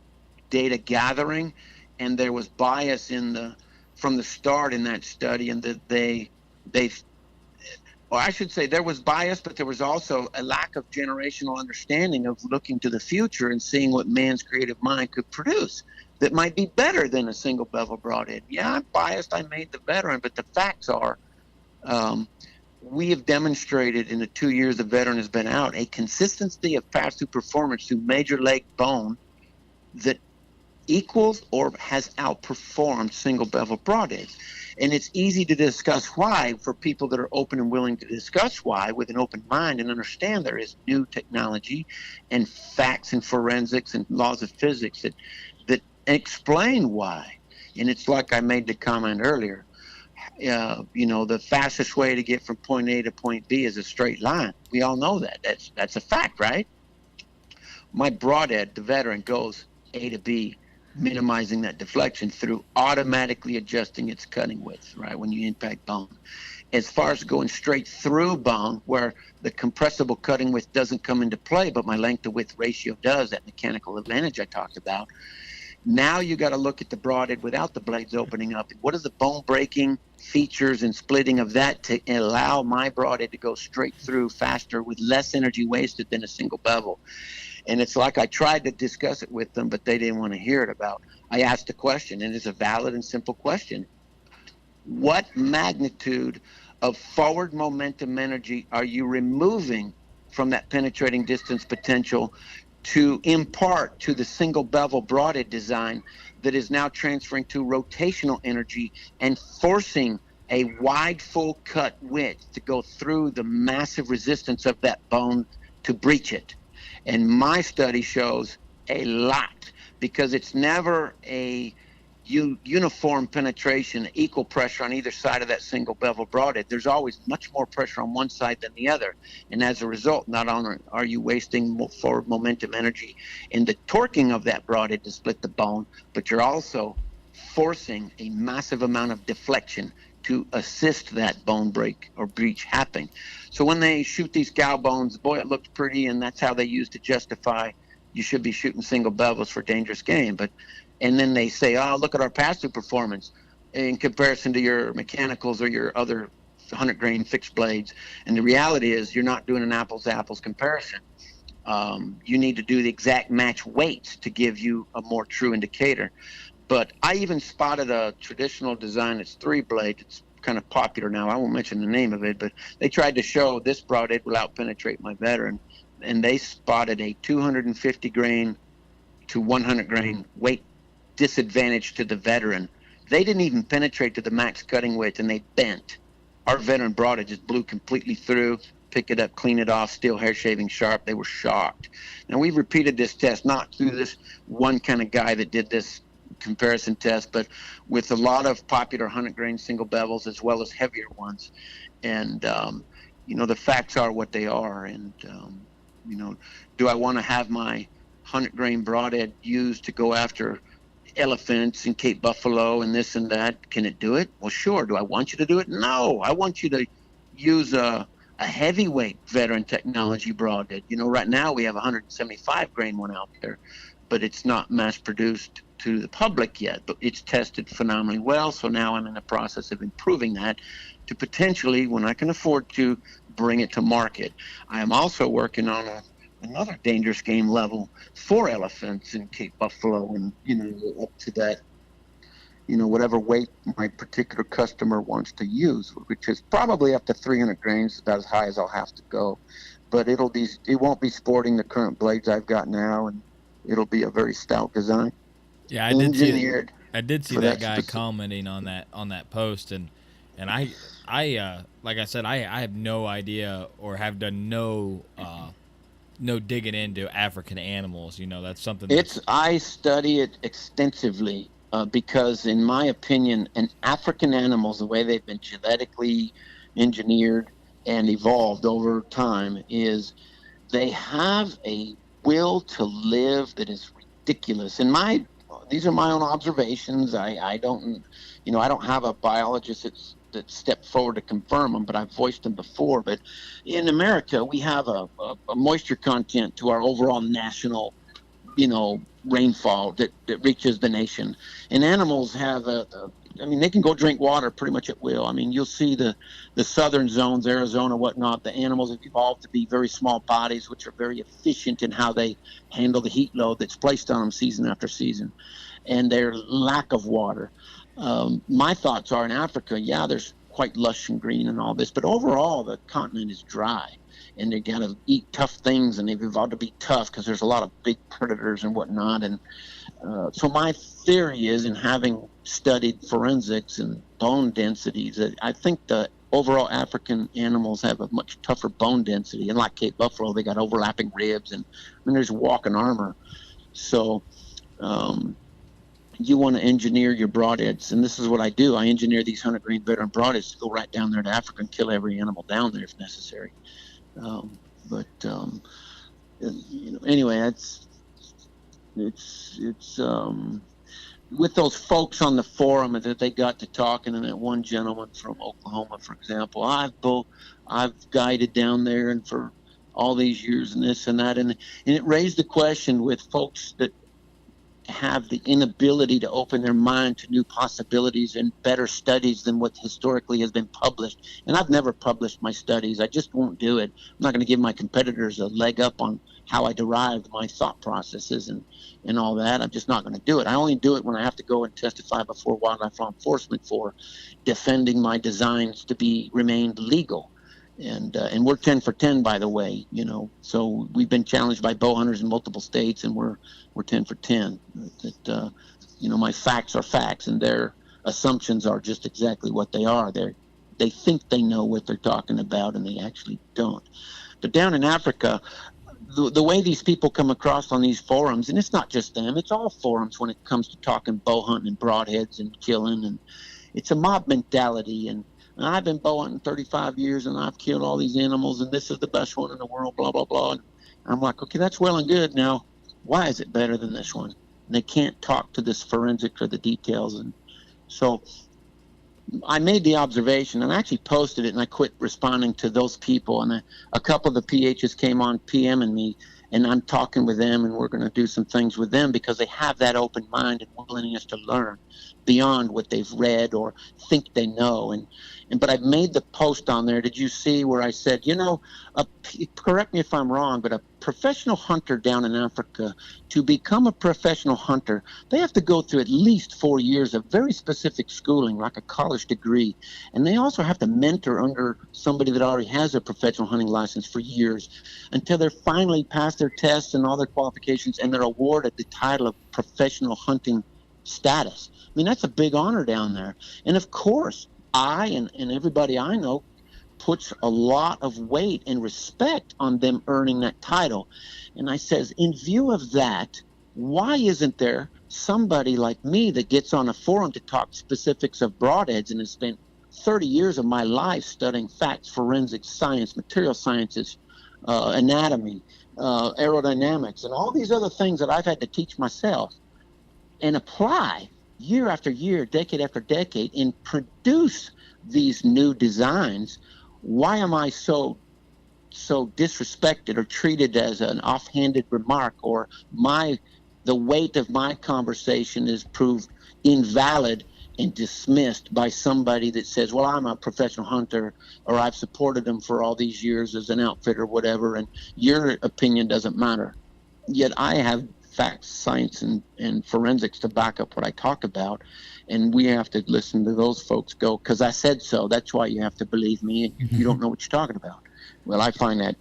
data gathering, and there was bias from the start in that study, and that or I should say there was bias, but there was also a lack of generational understanding of looking to the future and seeing what man's creative mind could produce that might be better than a single bevel broadhead. Yeah, I'm biased. I made the veteran, but the facts are we have demonstrated in the 2 years the veteran has been out a consistency of pass-through performance through major leg bone that equals or has outperformed single bevel broadheads. And it's easy to discuss why for people that are open and willing to discuss why with an open mind and understand there is new technology and facts and forensics and laws of physics that explain why. And it's like I made the comment earlier, the fastest way to get from point A to point B is a straight line. We all know that. That's a fact, right? My broadhead, the veteran, goes A to B, minimizing that deflection through automatically adjusting its cutting width, right, when you impact bone. As far as going straight through bone, where the compressible cutting width doesn't come into play, but my length to width ratio does, that mechanical advantage I talked about. Now you got to look at the broadhead without the blades opening up. What is the bone breaking features and splitting of that to allow my broadhead to go straight through faster with less energy wasted than a single bevel? And it's like I tried to discuss it with them, but they didn't want to hear it about. I asked a question, and it's a valid and simple question. What magnitude of forward momentum energy are you removing from that penetrating distance potential to impart to the single bevel broadhead design that is now transferring to rotational energy and forcing a wide full cut width to go through the massive resistance of that bone to breach it? And my study shows a lot, because it's never a uniform penetration, equal pressure on either side of that single bevel broadhead. There's always much more pressure on one side than the other. And as a result, not only are you wasting forward momentum energy in the torquing of that broadhead to split the bone, but you're also forcing a massive amount of deflection to assist that bone break or breach happening. So when they shoot these cow bones, boy, it looks pretty, and that's how they use to justify you should be shooting single bevels for dangerous game. And then they say, oh, look at our pass-through performance in comparison to your mechanicals or your other 100 grain fixed blades. And the reality is you're not doing an apples to apples comparison. You need to do the exact match weights to give you a more true indicator. But I even spotted a traditional design that's 3-blade. It's kind of popular now. I won't mention the name of it, but they tried to show this broadhead will out-penetrate my veteran. And they spotted a 250 grain to 100 grain weight disadvantage to the veteran. They didn't even penetrate to the max cutting width, and they bent. Our veteran broadhead just blew completely through, pick it up, clean it off, still hair shaving sharp. They were shocked. Now, we've repeated this test, not through this one kind of guy that did this comparison test, but with a lot of popular 100 grain single bevels as well as heavier ones. And, the facts are what they are. And, do I want to have my 100 grain broadhead used to go after elephants and Cape Buffalo and this and that? Can it do it? Well, sure. Do I want you to do it? No. I want you to use a heavyweight veteran technology broadhead. Right now we have a 175 grain one out there, but it's not mass produced to the public yet, but it's tested phenomenally well. So now I'm in the process of improving that to potentially, when I can afford to, bring it to market. I am also working on another dangerous game level for elephants in Cape Buffalo, and up to that, whatever weight my particular customer wants to use, which is probably up to 300 grains, about as high as I'll have to go. But it won't be sporting the current blades I've got now, and it'll be a very stout design. Yeah, I did see that guy commenting on that post, and And I like I said, I have no idea or have done no digging into African animals. You know, that's something I study it extensively because, in my opinion, an African animals, the way they've been genetically engineered and evolved over time, is they have a will to live that is ridiculous. These are my own observations. I don't, I don't have a biologist that stepped forward to confirm them, but I've voiced them before. But in America, we have a moisture content to our overall national, rainfall that reaches the nation. And animals have they can go drink water pretty much at will. I mean, you'll see the southern zones, Arizona, whatnot, the animals have evolved to be very small bodies, which are very efficient in how they handle the heat load that's placed on them season after season, and their lack of water. My thoughts are in Africa, there's quite lush and green and all this, but overall the continent is dry, and they got to eat tough things, and they've evolved to be tough because there's a lot of big predators and whatnot. And so my theory is, in having studied forensics and bone densities, that I think the overall African animals have a much tougher bone density. And like Cape Buffalo, they got overlapping ribs, and there's walking armor. So you want to engineer your broadheads, and this is what I do. I engineer these 100-grain veteran broadheads to go right down there to Africa and kill every animal down there if necessary. Anyway, it's with those folks on the forum that they got to talking, and that one gentleman from Oklahoma, for example, I've guided down there and for all these years and this and that, and it raised the question with folks that have the inability to open their mind to new possibilities and better studies than what historically has been published. And I've never published my studies. I just won't do it. I'm not going to give my competitors a leg up on how I derived my thought processes and all that. I'm just not going to do it. I only do it when I have to go and testify before wildlife law enforcement for defending my designs to be remained legal. And we're 10 for 10, by the way, so we've been challenged by bow hunters in multiple states, and we're 10 for 10. That my facts are facts, and their assumptions are just exactly what they are. They think they know what they're talking about, and they actually don't. But down in Africa, the way these people come across on these forums, and it's not just them, it's all forums when it comes to talking bow hunting and broadheads and killing, and it's a mob mentality. And I've been bow hunting 35 years, and I've killed all these animals, and this is the best one in the world, blah, blah, blah. And I'm like, okay, that's well and good. Now, why is it better than this one? And they can't talk to this forensic or the details. And so I made the observation, and I actually posted it, and I quit responding to those people. And a couple of the PHs came on PMing me, and I'm talking with them, and we're going to do some things with them because they have that open mind and willingness to learn beyond what they've read or think they know. But I made the post on there. Did you see where I said, correct me if I'm wrong, but a professional hunter down in Africa, to become a professional hunter, they have to go through at least 4 years of very specific schooling, like a college degree. And they also have to mentor under somebody that already has a professional hunting license for years until they're finally past their tests and all their qualifications, and they're awarded the title of professional hunting status. I mean, that's a big honor down there. And of course, I and everybody I know puts a lot of weight and respect on them earning that title. And I says, in view of that, why isn't there somebody like me that gets on a forum to talk specifics of broadheads and has spent 30 years of my life studying facts, forensics, science, material sciences, anatomy, aerodynamics, and all these other things that I've had to teach myself and apply year after year, decade after decade, and produce these new designs? Why am I so disrespected or treated as an offhanded remark, or the weight of my conversation is proved invalid and dismissed by somebody that says, well, I'm a professional hunter, or I've supported them for all these years as an outfitter or whatever, and your opinion doesn't matter. Yet I have facts, science, and forensics to back up what I talk about, and we have to listen to those folks go, because I said so. That's why you have to believe me, and you don't know what you're talking about. Well, I find that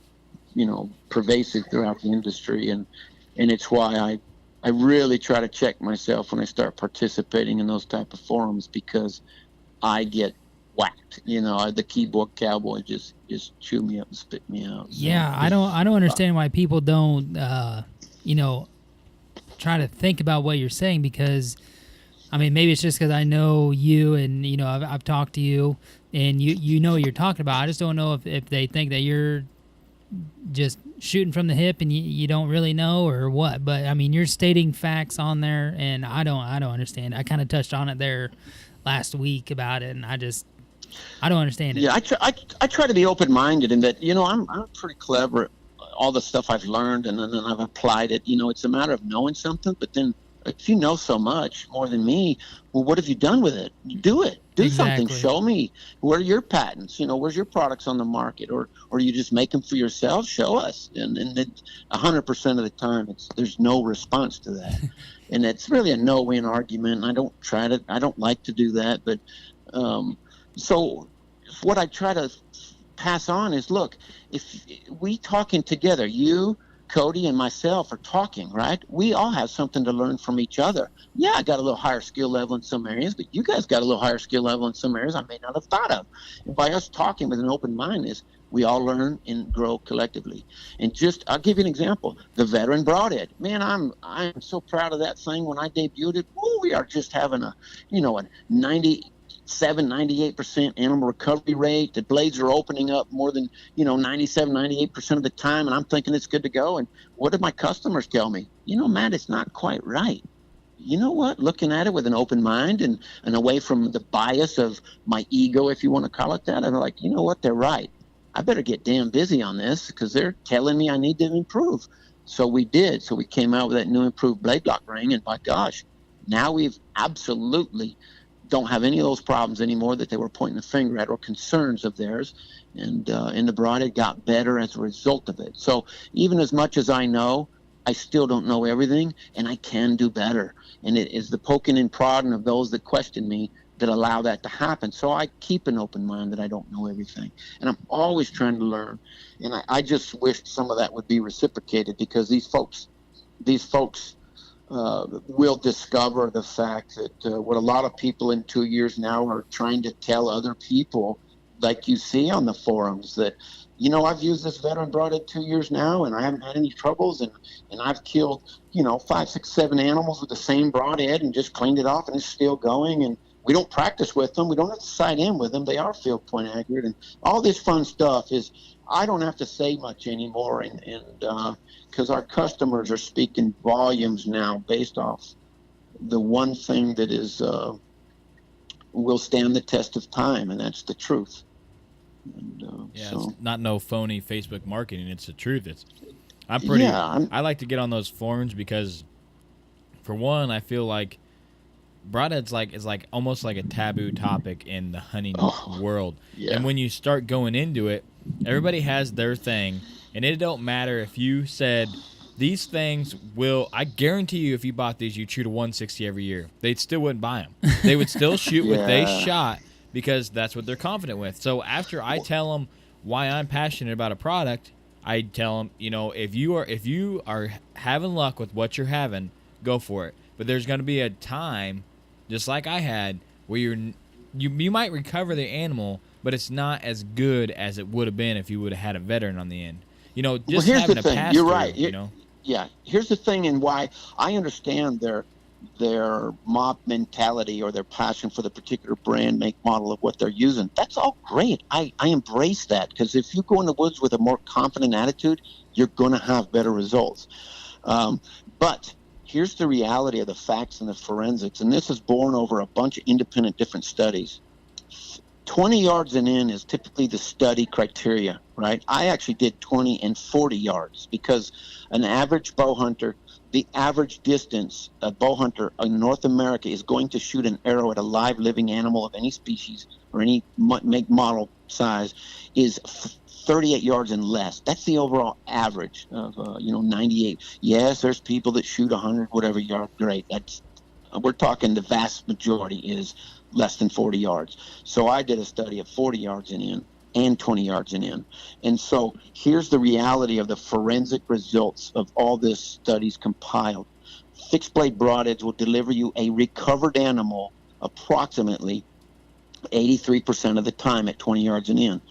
pervasive throughout the industry, and it's why I really try to check myself when I start participating in those type of forums, because I get whacked. The keyboard cowboy just chew me up and spit me out. So, yeah, I don't understand why people don't try to think about what you're saying, because I mean, maybe it's just because I know you and I've talked to you and you know what you're talking about. I just don't know if they think that you're just shooting from the hip and you don't really know or what. But I mean, you're stating facts on there, and I don't understand. I kind of touched on it there last week about it, and I don't understand it. Yeah, I try to be open-minded in that, I'm pretty clever at all the stuff I've learned, and then I've applied it. It's a matter of knowing something, but then if you know so much more than me, well, what have you done with it? Do it. Do Exactly. something. Show me. Where are your patents? Where's your products on the market? Or you just make them for yourself? Show us. And 100% of the time, there's no response to that. And it's really a no-win argument. I don't like to do that. But so what I try to pass on is, look, if we talking together, you, Cody, and myself are talking, right? We all have something to learn from each other. Yeah, I got a little higher skill level in some areas, but you guys got a little higher skill level in some areas I may not have thought of. And by us talking with an open mind is we all learn and grow collectively. And I'll give you an example. The veteran broadhead. Man, I'm so proud of that thing. When I debuted it, we are just having a 98% animal recovery rate. The blades are opening up more than 98% of the time, and I'm thinking it's good to go. And what did my customers tell me? Matt, it's not quite right. You know what? Looking at it with an open mind and away from the bias of my ego, if you want to call it that, I'm like, you know what? They're right. I better get damn busy on this because they're telling me I need to improve. So we did. So we came out with that new improved blade lock ring, and by gosh, now we've absolutely don't have any of those problems anymore that they were pointing the finger at or concerns of theirs. And the broadhead got better as a result of it. So even as much as I know, I still don't know everything, and I can do better. And it is the poking and prodding of those that question me that allow that to happen. So I keep an open mind that I don't know everything. And I'm always trying to learn. And I just wish some of that would be reciprocated, because these folks will discover the fact that what a lot of people in 2 years now are trying to tell other people, like you see on the forums, that, I've used this veteran broadhead 2 years now, and I haven't had any troubles, and I've killed, 5, 6, 7 animals with the same broadhead and just cleaned it off, and it's still going. And we don't practice with them. We don't have to sight in with them. They are field point accurate, and all this fun stuff is, I don't have to say much anymore, and because our customers are speaking volumes now based off the one thing that is will stand the test of time, and that's the truth. And, it's not no phony Facebook marketing. It's the truth. I like to get on those forums because, for one, I feel like broadhead's is almost like a taboo topic in the hunting world. Yeah. And when you start going into it, everybody has their thing, and it don't matter if you said these things will. I guarantee you, if you bought these, you'd shoot a 160 every year. They still wouldn't buy them. They would still shoot what they shot because that's what they're confident with. So after I tell them why I'm passionate about a product, I tell them, if you are having luck with what you're having, go for it. But there's going to be a time, just like I had, where you might recover the animal, but it's not as good as it would have been if you would have had a veteran on the end. Just having a pass. You're right. Yeah. Here's the thing, and why I understand their mob mentality or their passion for the particular brand, make, model of what they're using. That's all great. I embrace that, because if you go in the woods with a more confident attitude, you're going to have better results. But here's the reality of the facts and the forensics, and this is born over a bunch of independent different studies. 20 yards and in is typically the study criteria, right? I actually did 20 and 40 yards because an average bow hunter, the average distance a bow hunter in North America is going to shoot an arrow at a live living animal of any species or any make, model, size is 38 yards and less. That's the overall average of 98. Yes, there's people that shoot 100 whatever yard. Great. We're talking the vast majority is less than 40 yards. So I did a study of 40 yards and in and 20 yards and in. And so here's the reality of the forensic results of all this studies compiled. Fixed blade broadheads will deliver you a recovered animal approximately 83% of the time at 20 yards and in.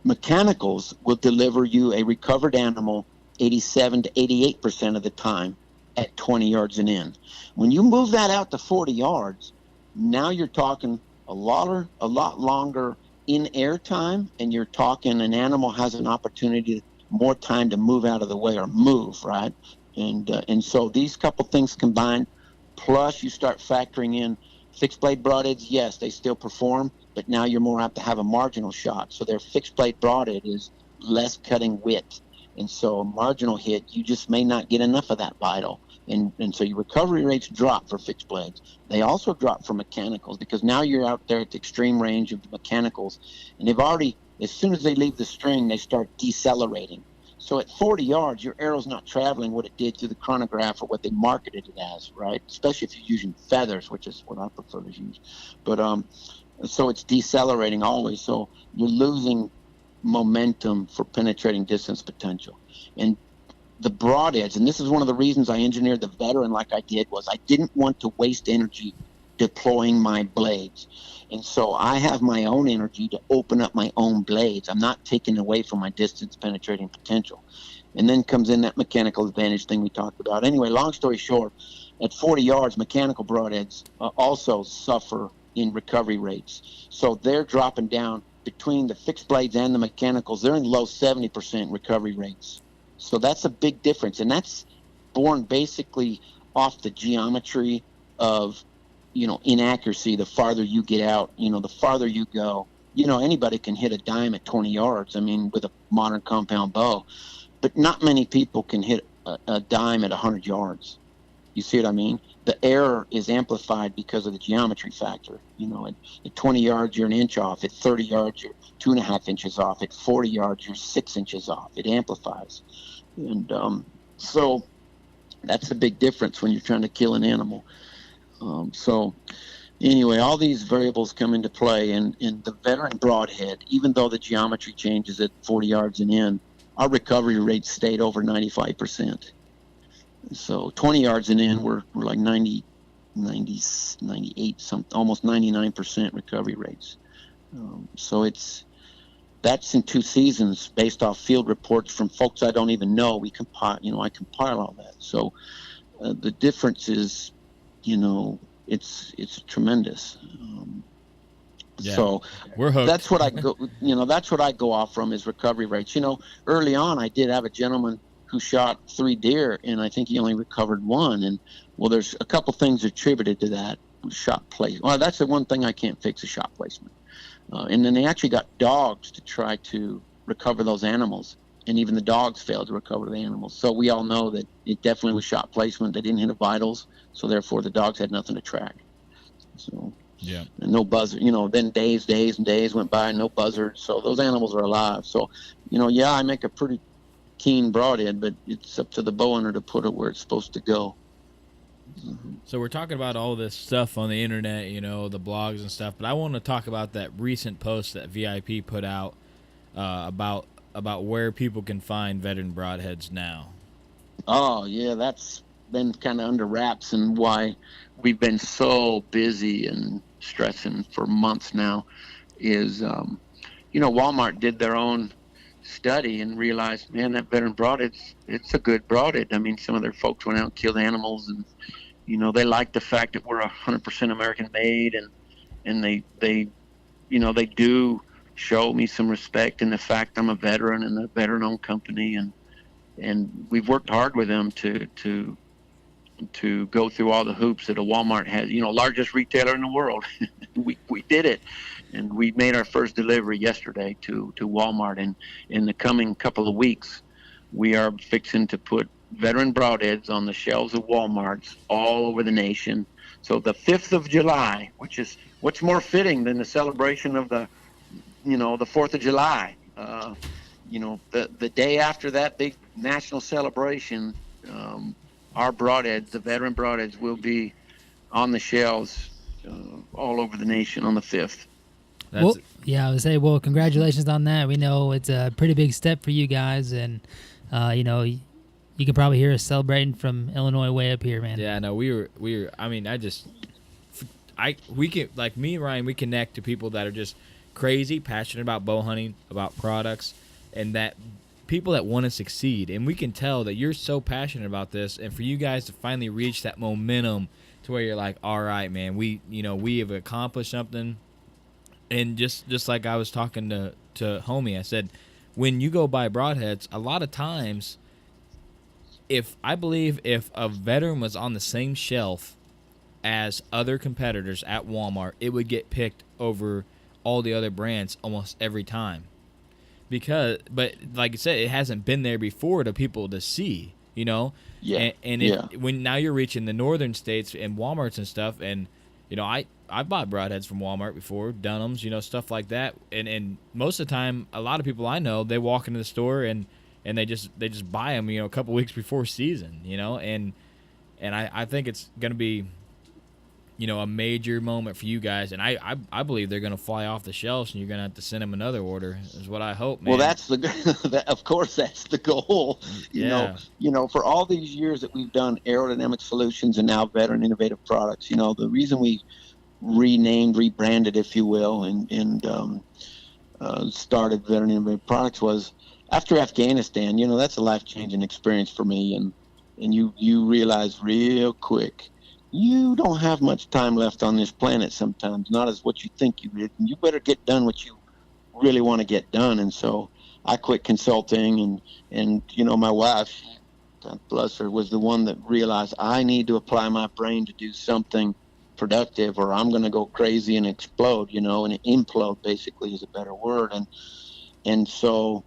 Mechanicals will deliver you a recovered animal 87 to 88% of the time at 20 yards and in. When you move that out to 40 yards, now you're talking a lot longer in air time, and you're talking an animal has an opportunity, more time to move out of the way or move, right? And so these couple things combined, plus you start factoring in fixed blade broadheads. Yes, they still perform, but now you're more apt to have a marginal shot. So their fixed blade broadhead is less cutting width, and so a marginal hit, you just may not get enough of that vital. And so your recovery rates drop for fixed blades. They also drop for mechanicals, because now you're out there at the extreme range of the mechanicals, and they've already, as soon as they leave the string, they start decelerating. So at 40 yards, your arrow's not traveling what it did through the chronograph or what they marketed it as, right? Especially if you're using feathers, which is what I prefer to use. But so it's decelerating always. So you're losing momentum for penetrating distance potential. And the broadheads, and this is one of the reasons I engineered the veteran like I did, was I didn't want to waste energy deploying my blades. And so I have my own energy to open up my own blades. I'm not taking away from my distance penetrating potential. And then comes in that mechanical advantage thing we talked about. Anyway, long story short, at 40 yards, mechanical broadheads also suffer in recovery rates. So they're dropping down between the fixed blades and the mechanicals. They're in low 70% recovery rates. So that's a big difference. And that's born basically off the geometry of, inaccuracy. The farther you get out, the farther you go, anybody can hit a dime at 20 yards. I mean, with a modern compound bow, but not many people can hit a dime at 100 yards. You see what I mean? The error is amplified because of the geometry factor. At 20 yards, you're an inch off. At 30 yards, you're 2.5 inches off. At 40 yards, you're 6 inches off. It amplifies. And so that's a big difference when you're trying to kill an animal. So anyway, all these variables come into play, and the veteran broadhead, even though the geometry changes at 40 yards and in, our recovery rate stayed over 95%. So 20 yards and in, we're like 98, almost 99% recovery rates. So that's in 2 seasons based off field reports from folks I don't even know. I compile all that. So the difference is, it's tremendous. So we're hooked. That's what I go. That's what I go off from is recovery rates. Early on, I did have a gentleman who shot 3 deer, and I think he only recovered 1. And there's a couple things attributed to that. Shot placement. Well, that's the one thing I can't fix, is shot placement. And then they actually got dogs to try to recover those animals, and even the dogs failed to recover the animals. So we all know that it definitely was shot placement. They didn't hit the vitals, so therefore the dogs had nothing to track. So and no buzzer. Then days and days went by, and no buzzards. So those animals are alive. So I make a pretty keen broadhead, but it's up to the bow owner to put it where it's supposed to go. So we're talking about all this stuff on the internet, the blogs and stuff, but I want to talk about that recent post that VIP put out about where people can find veteran broadheads now. Oh yeah, that's been kind of under wraps, and why we've been so busy and stressing for months now is Walmart did their own study and realized, man, that veteran broadhead, it's a good broadhead. I mean, some of their folks went out and killed animals, and they like the fact that we're 100% American made, and they do show me some respect in the fact I'm a veteran and a veteran-owned company, and we've worked hard with them to go through all the hoops that a Walmart has, largest retailer in the world. we did it, and we made our first delivery yesterday to Walmart, and in the coming couple of weeks, we are fixing to put veteran broadheads on the shelves of Walmarts all over the nation. So the 5th of July, which is what's more fitting than the celebration of the 4th of July, the day after that big national celebration, our broadheads, the veteran broadheads, will be on the shelves all over the nation on the 5th. I would say, congratulations on that. We know it's a pretty big step for you guys, and you can probably hear us celebrating from Illinois way up here, man. Yeah, no, we were. I mean, we can, like me and Ryan, we connect to people that are just crazy, passionate about bow hunting, about products, and that people that want to succeed. And we can tell that you're so passionate about this, and for you guys to finally reach that momentum to where you're like, all right, man, we have accomplished something. And just like I was talking to homie, I said, when you go buy broadheads, a lot of times, if a veteran was on the same shelf as other competitors at Walmart, it would get picked over all the other brands almost every time. But like I said, it hasn't been there before to people to see, Yeah. When now you're reaching the northern states and Walmarts and stuff, and I bought broadheads from Walmart before, Dunham's, stuff like that, and most of the time, a lot of people I know, they walk into the store and they just buy them, a couple weeks before season, and I think it's gonna be, a major moment for you guys, and I believe they're gonna fly off the shelves, and you're gonna have to send them another order, is what I hope, man. Well, that's of course that's the goal. Yeah. For all these years that we've done aerodynamic solutions and now veteran innovative products, the reason we rebranded, if you will, and started veteran innovative products was after Afghanistan. That's a life-changing experience for me, and you realize real quick you don't have much time left on this planet sometimes, not as what you think you did, and you better get done what you really want to get done. And so I quit consulting, and my wife, God bless her, was the one that realized I need to apply my brain to do something productive, or I'm going to go crazy and explode, and implode basically is a better word. And so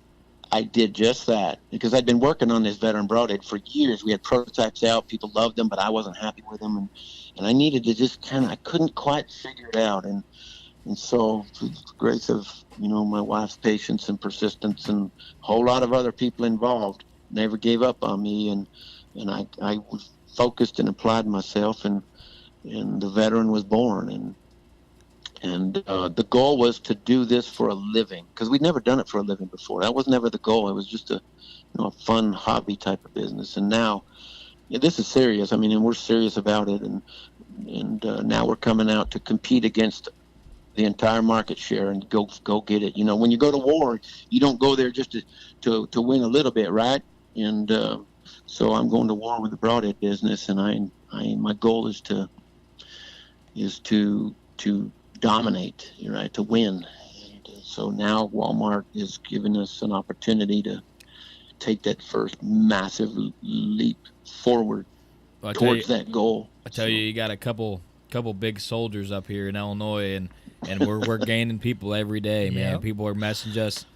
I did just that, because I'd been working on this veteran broadhead for years. We had prototypes out, people loved them, but I wasn't happy with them, and I needed to just I couldn't quite figure it out. And so through the grace of, my wife's patience and persistence and a whole lot of other people involved, never gave up on me, and I was focused and applied myself, and the veteran was born, and the goal was to do this for a living, because we'd never done it for a living before. That was never the goal. It was just a fun hobby type of business. And now this is serious. And we're serious about it, and now we're coming out to compete against the entire market share and go get it. When you go to war, you don't go there just to win a little bit, right? And so I'm going to war with the broadhead business, and my goal is to dominate, right, to win. And so now Walmart is giving us an opportunity to take that first massive leap forward towards that goal. I tell you, you got a couple big soldiers up here in Illinois, and we're gaining people every day, man. Yep. People are messaging us,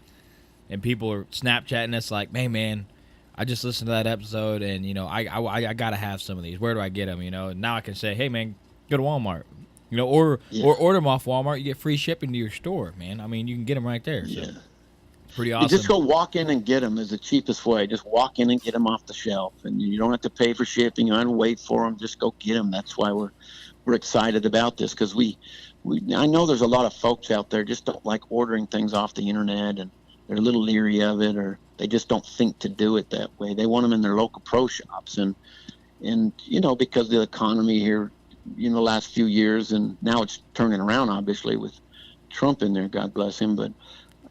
and people are Snapchatting us like, man, I just listened to that episode, and I gotta have some of these. Where do I get them? And now I can say, hey man, go to Walmart. Or order them off Walmart. You get free shipping to your store, man. You can get them right there. So. Pretty awesome. You just go walk in and get them is the cheapest way. Just walk in and get them off the shelf, and you don't have to pay for shipping. You don't have to wait for them. Just go get them. That's why we're excited about this, because I know there's a lot of folks out there just don't like ordering things off the internet, and they're a little leery of it, or they just don't think to do it that way. They want them in their local pro shops, and because of the economy here, the last few years, and now it's turning around, obviously, with Trump in there, God bless him, but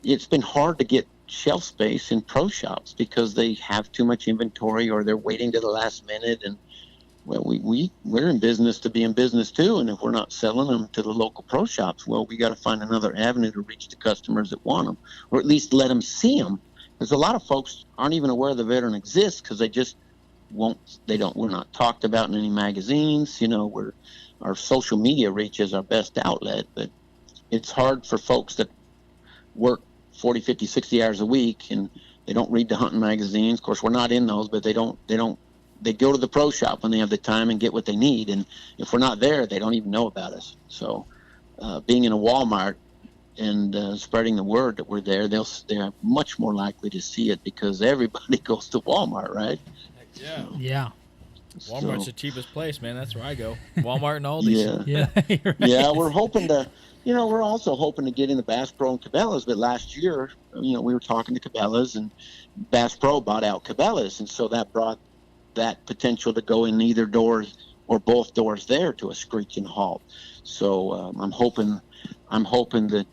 it's been hard to get shelf space in pro shops because they have too much inventory, or they're waiting to the last minute. And well, we're in business to be in business too, and if we're not selling them to the local pro shops, well, we got to find another avenue to reach the customers that want them, or at least let them see them. Because a lot of folks aren't even aware the veteran exists, because they just we're not talked about in any magazines. Our social media reach is our best outlet, but it's hard for folks that work 40, 50, 60 hours a week, and they don't read the hunting magazines. Of course, we're not in those, but they go to the pro shop when they have the time and get what they need. And if we're not there, they don't even know about us. So being in a Walmart and spreading the word that we're there, they're much more likely to see it, because everybody goes to Walmart, right? Yeah. Walmart's the cheapest place, man. That's where I go. Walmart and Aldi's. Yeah. Right. Yeah, we're hoping to, we're also hoping to get in the Bass Pro and Cabela's. But last year, we were talking to Cabela's, and Bass Pro bought out Cabela's. And so that brought that potential to go in either doors or both doors there to a screeching halt. So I'm hoping that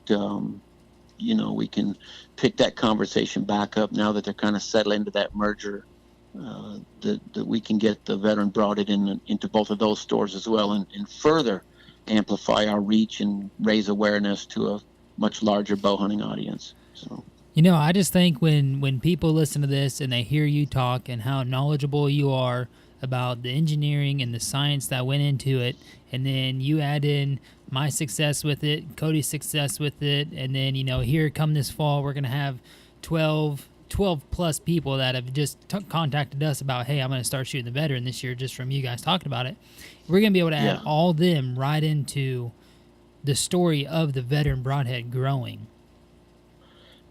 we can pick that conversation back up now that they're kind of settled into that merger. That we can get the veteran broadhead into both of those stores as well, and further amplify our reach and raise awareness to a much larger bow hunting audience. So. I just think when people listen to this and they hear you talk and how knowledgeable you are about the engineering and the science that went into it, and then you add in my success with it, Cody's success with it, and then, here come this fall, we're going to have 12 plus people that have just contacted us about, hey, I'm going to start shooting the veteran this year just from you guys talking about it. We're going to be able to add all them right into the story of the veteran broadhead growing.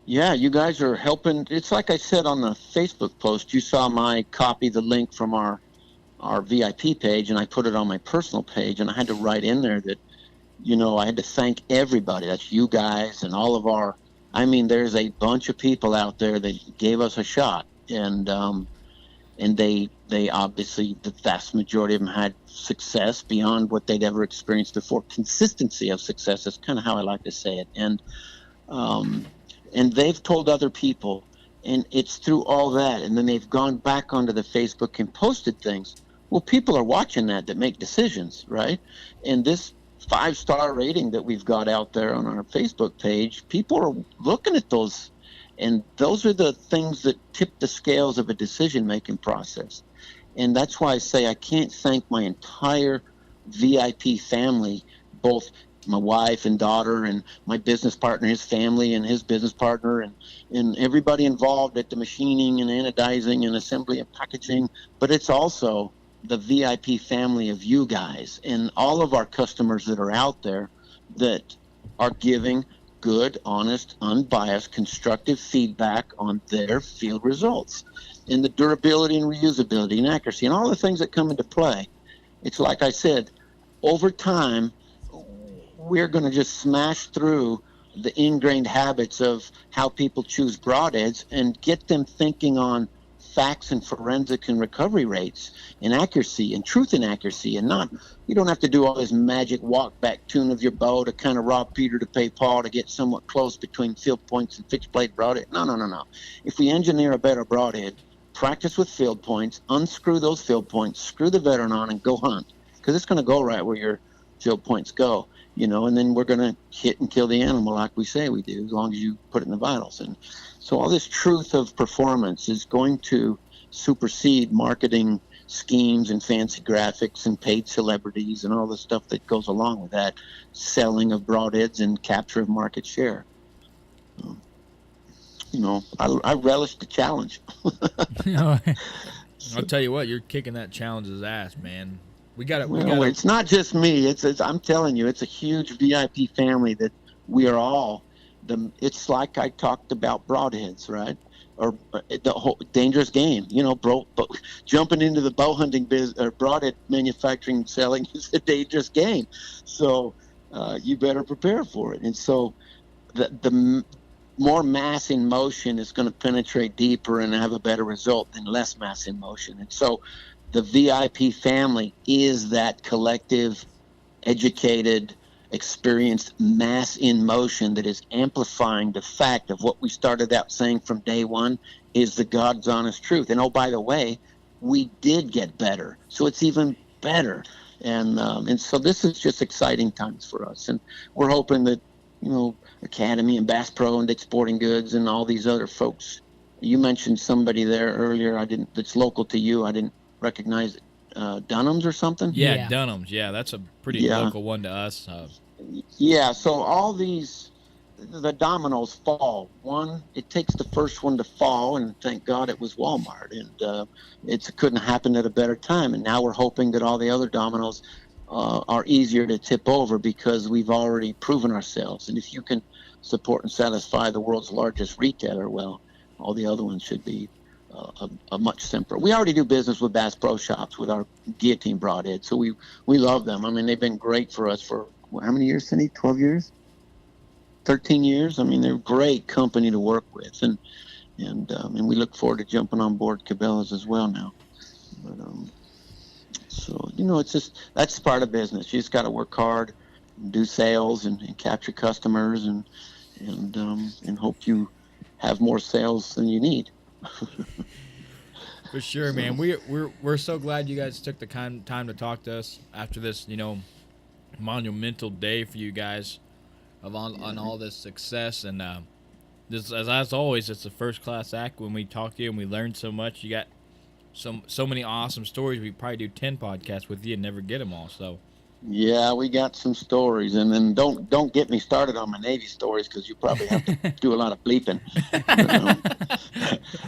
Yeah, you guys are helping. It's like I said on the Facebook post, you saw my copy the link from our VIP page, and I put it on my personal page, and I had to write in there that, I had to thank everybody. That's you guys and all of our, there's a bunch of people out there that gave us a shot, and they obviously, the vast majority of them had success beyond what they'd ever experienced before. Consistency of success is kind of how I like to say it. And they've told other people, and it's through all that. And then they've gone back onto the Facebook and posted things. Well, people are watching that make decisions, right? And this 5-star rating that we've got out there on our Facebook page, people are looking at those, and those are the things that tip the scales of a decision-making process. And that's why I say I can't thank my entire VIP family, both my wife and daughter and my business partner, his family and his business partner, and everybody involved at the machining and anodizing and assembly and packaging. But it's also the VIP family of you guys and all of our customers that are out there that are giving good, honest, unbiased, constructive feedback on their field results and the durability and reusability and accuracy and all the things that come into play. It's like I said, over time, we're going to just smash through the ingrained habits of how people choose broadheads and get them thinking on facts and forensic and recovery rates and accuracy and truth and accuracy, and not, you don't have to do all this magic walk back tune of your bow to kind of rob Peter to pay Paul to get somewhat close between field points and fixed blade broadhead. No. If we engineer a better broadhead, practice with field points, unscrew those field points, screw the veteran on, and go hunt, because it's going to go right where your field points go. And then we're going to hit and kill the animal like we say we do, as long as you put it in the vitals. And so all this truth of performance is going to supersede marketing schemes and fancy graphics and paid celebrities and all the stuff that goes along with that selling of broadheads and capture of market share. I relish the challenge. I'll tell you what, you're kicking that challenge's ass, man. We got it. It's not just me. It's I'm telling you, it's a huge VIP family that we are all. It's like I talked about broadheads, right? Or the whole dangerous game. But jumping into the bow hunting business or broadhead manufacturing and selling is a dangerous game. So you better prepare for it. And so the more mass in motion is going to penetrate deeper and have a better result than less mass in motion. And so the VIP family is that collective, educated, experienced mass in motion that is amplifying the fact of what we started out saying from day one is the God's honest truth. And oh, by the way, we did get better, so it's even better. And so this is just exciting times for us, and we're hoping that Academy and Bass Pro and Dick's Sporting Goods and all these other folks. You mentioned somebody there earlier. That's local to you. I didn't recognize it. Dunham's or something? Yeah, Dunham's. Yeah, that's a pretty local one to us. Yeah, so all these, the dominoes fall. One, it takes the first one to fall, and thank God it was Walmart. And it couldn't happen at a better time. And now we're hoping that all the other dominoes are easier to tip over because we've already proven ourselves. And if you can support and satisfy the world's largest retailer, well, all the other ones should be a much simpler. We already do business with Bass Pro Shops with our guillotine broadhead, so we love them. I mean, they've been great for us for how many years, Cindy? 12 years? 13 years? I mean, they're a great company to work with, and we look forward to jumping on board Cabela's as well now. But So, it's just, that's part of business. You just got to work hard, do sales, and capture customers, and hope you have more sales than you need. For sure, man. We're so glad you guys took the time to talk to us after this, monumental day for you guys on all this success. And this, as always, it's a first class act when we talk to you and we learn so much. You got so many awesome stories. We probably do 10 podcasts with you and never get them all. So. Yeah, we got some stories, and then don't get me started on my Navy stories, because you probably have to do a lot of bleeping.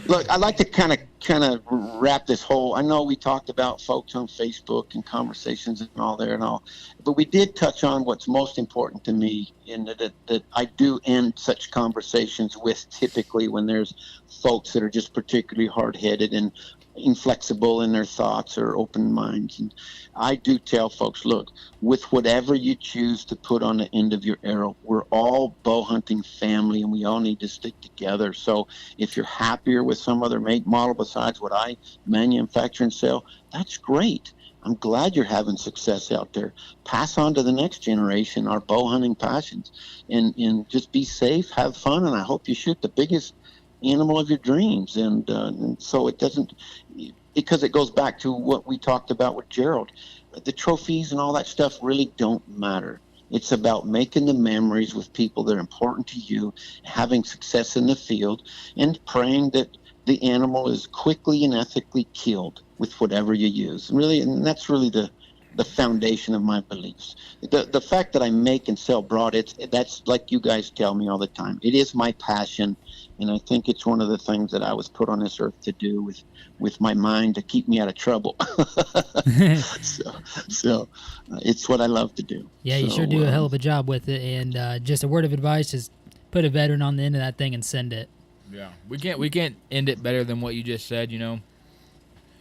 Look, I'd like to kind of wrap this whole. I know we talked about folks on Facebook and conversations and all there and all, but we did touch on what's most important to me, in that I do end such conversations with, typically when there's folks that are just particularly hard-headed and inflexible in their thoughts or open minds. And I do tell folks, look, with whatever you choose to put on the end of your arrow, we're all bow hunting family, and we all need to stick together. So if you're happier with some other make model besides what I manufacture and sell, that's great. I'm glad you're having success out there. Pass on to the next generation our bow hunting passions, and just be safe, have fun, and I hope you shoot the biggest animal of your dreams. And so it doesn't, because it goes back to what we talked about with Gerald. The trophies and all that stuff really don't matter. It's about making the memories with people that are important to you, having success in the field, and praying that the animal is quickly and ethically killed with whatever you use. Really, and that's really the foundation of my beliefs. The fact that I make and sell broad, that's like you guys tell me all the time. It is my passion, and I think it's one of the things that I was put on this earth to do with my mind, to keep me out of trouble. so it's what I love to do. Yeah, you sure do a hell of a job with it. And just a word of advice is put a veteran on the end of that thing and send it. Yeah, we can't end it better than what you just said.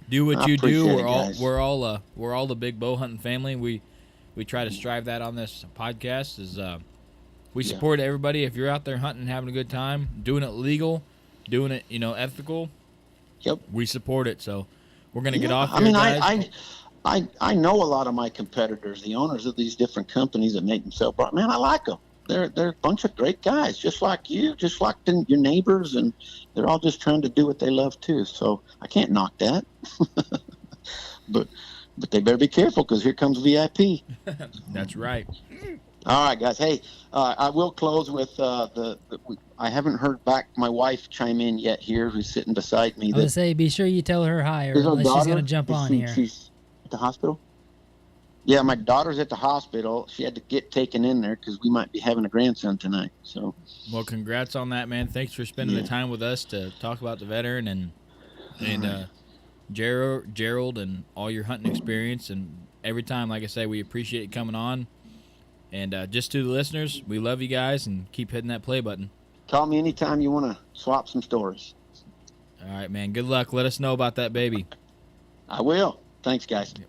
Do what you do. We're all the big bow hunting family. We try to strive that on this podcast. Is we support everybody. If you're out there hunting, having a good time, doing it legal, doing it ethical. Yep. We support it. So we're gonna get off. I mean, guys. I know a lot of my competitors, the owners of these different companies that make themselves broad. Man, I like them. They're a bunch of great guys, just like you, just like your neighbors, and they're all just trying to do what they love too. So I can't knock that. but they better be careful, because here comes VIP. That's right. All right, guys. Hey, I will close with I haven't heard back my wife chime in yet here, who's sitting beside me. I would say be sure you tell her hi, or unless she's going to jump on here. She's at the hospital? Yeah, my daughter's at the hospital. She had to get taken in there because we might be having a grandson tonight. So, well, congrats on that, man. Thanks for spending the time with us to talk about the veteran and Gerald and all your hunting experience. And every time, like I say, we appreciate you coming on. And just to the listeners, we love you guys, and keep hitting that play button. Call me anytime you want to swap some stories. All right, man. Good luck. Let us know about that baby. I will. Thanks, guys. Yep.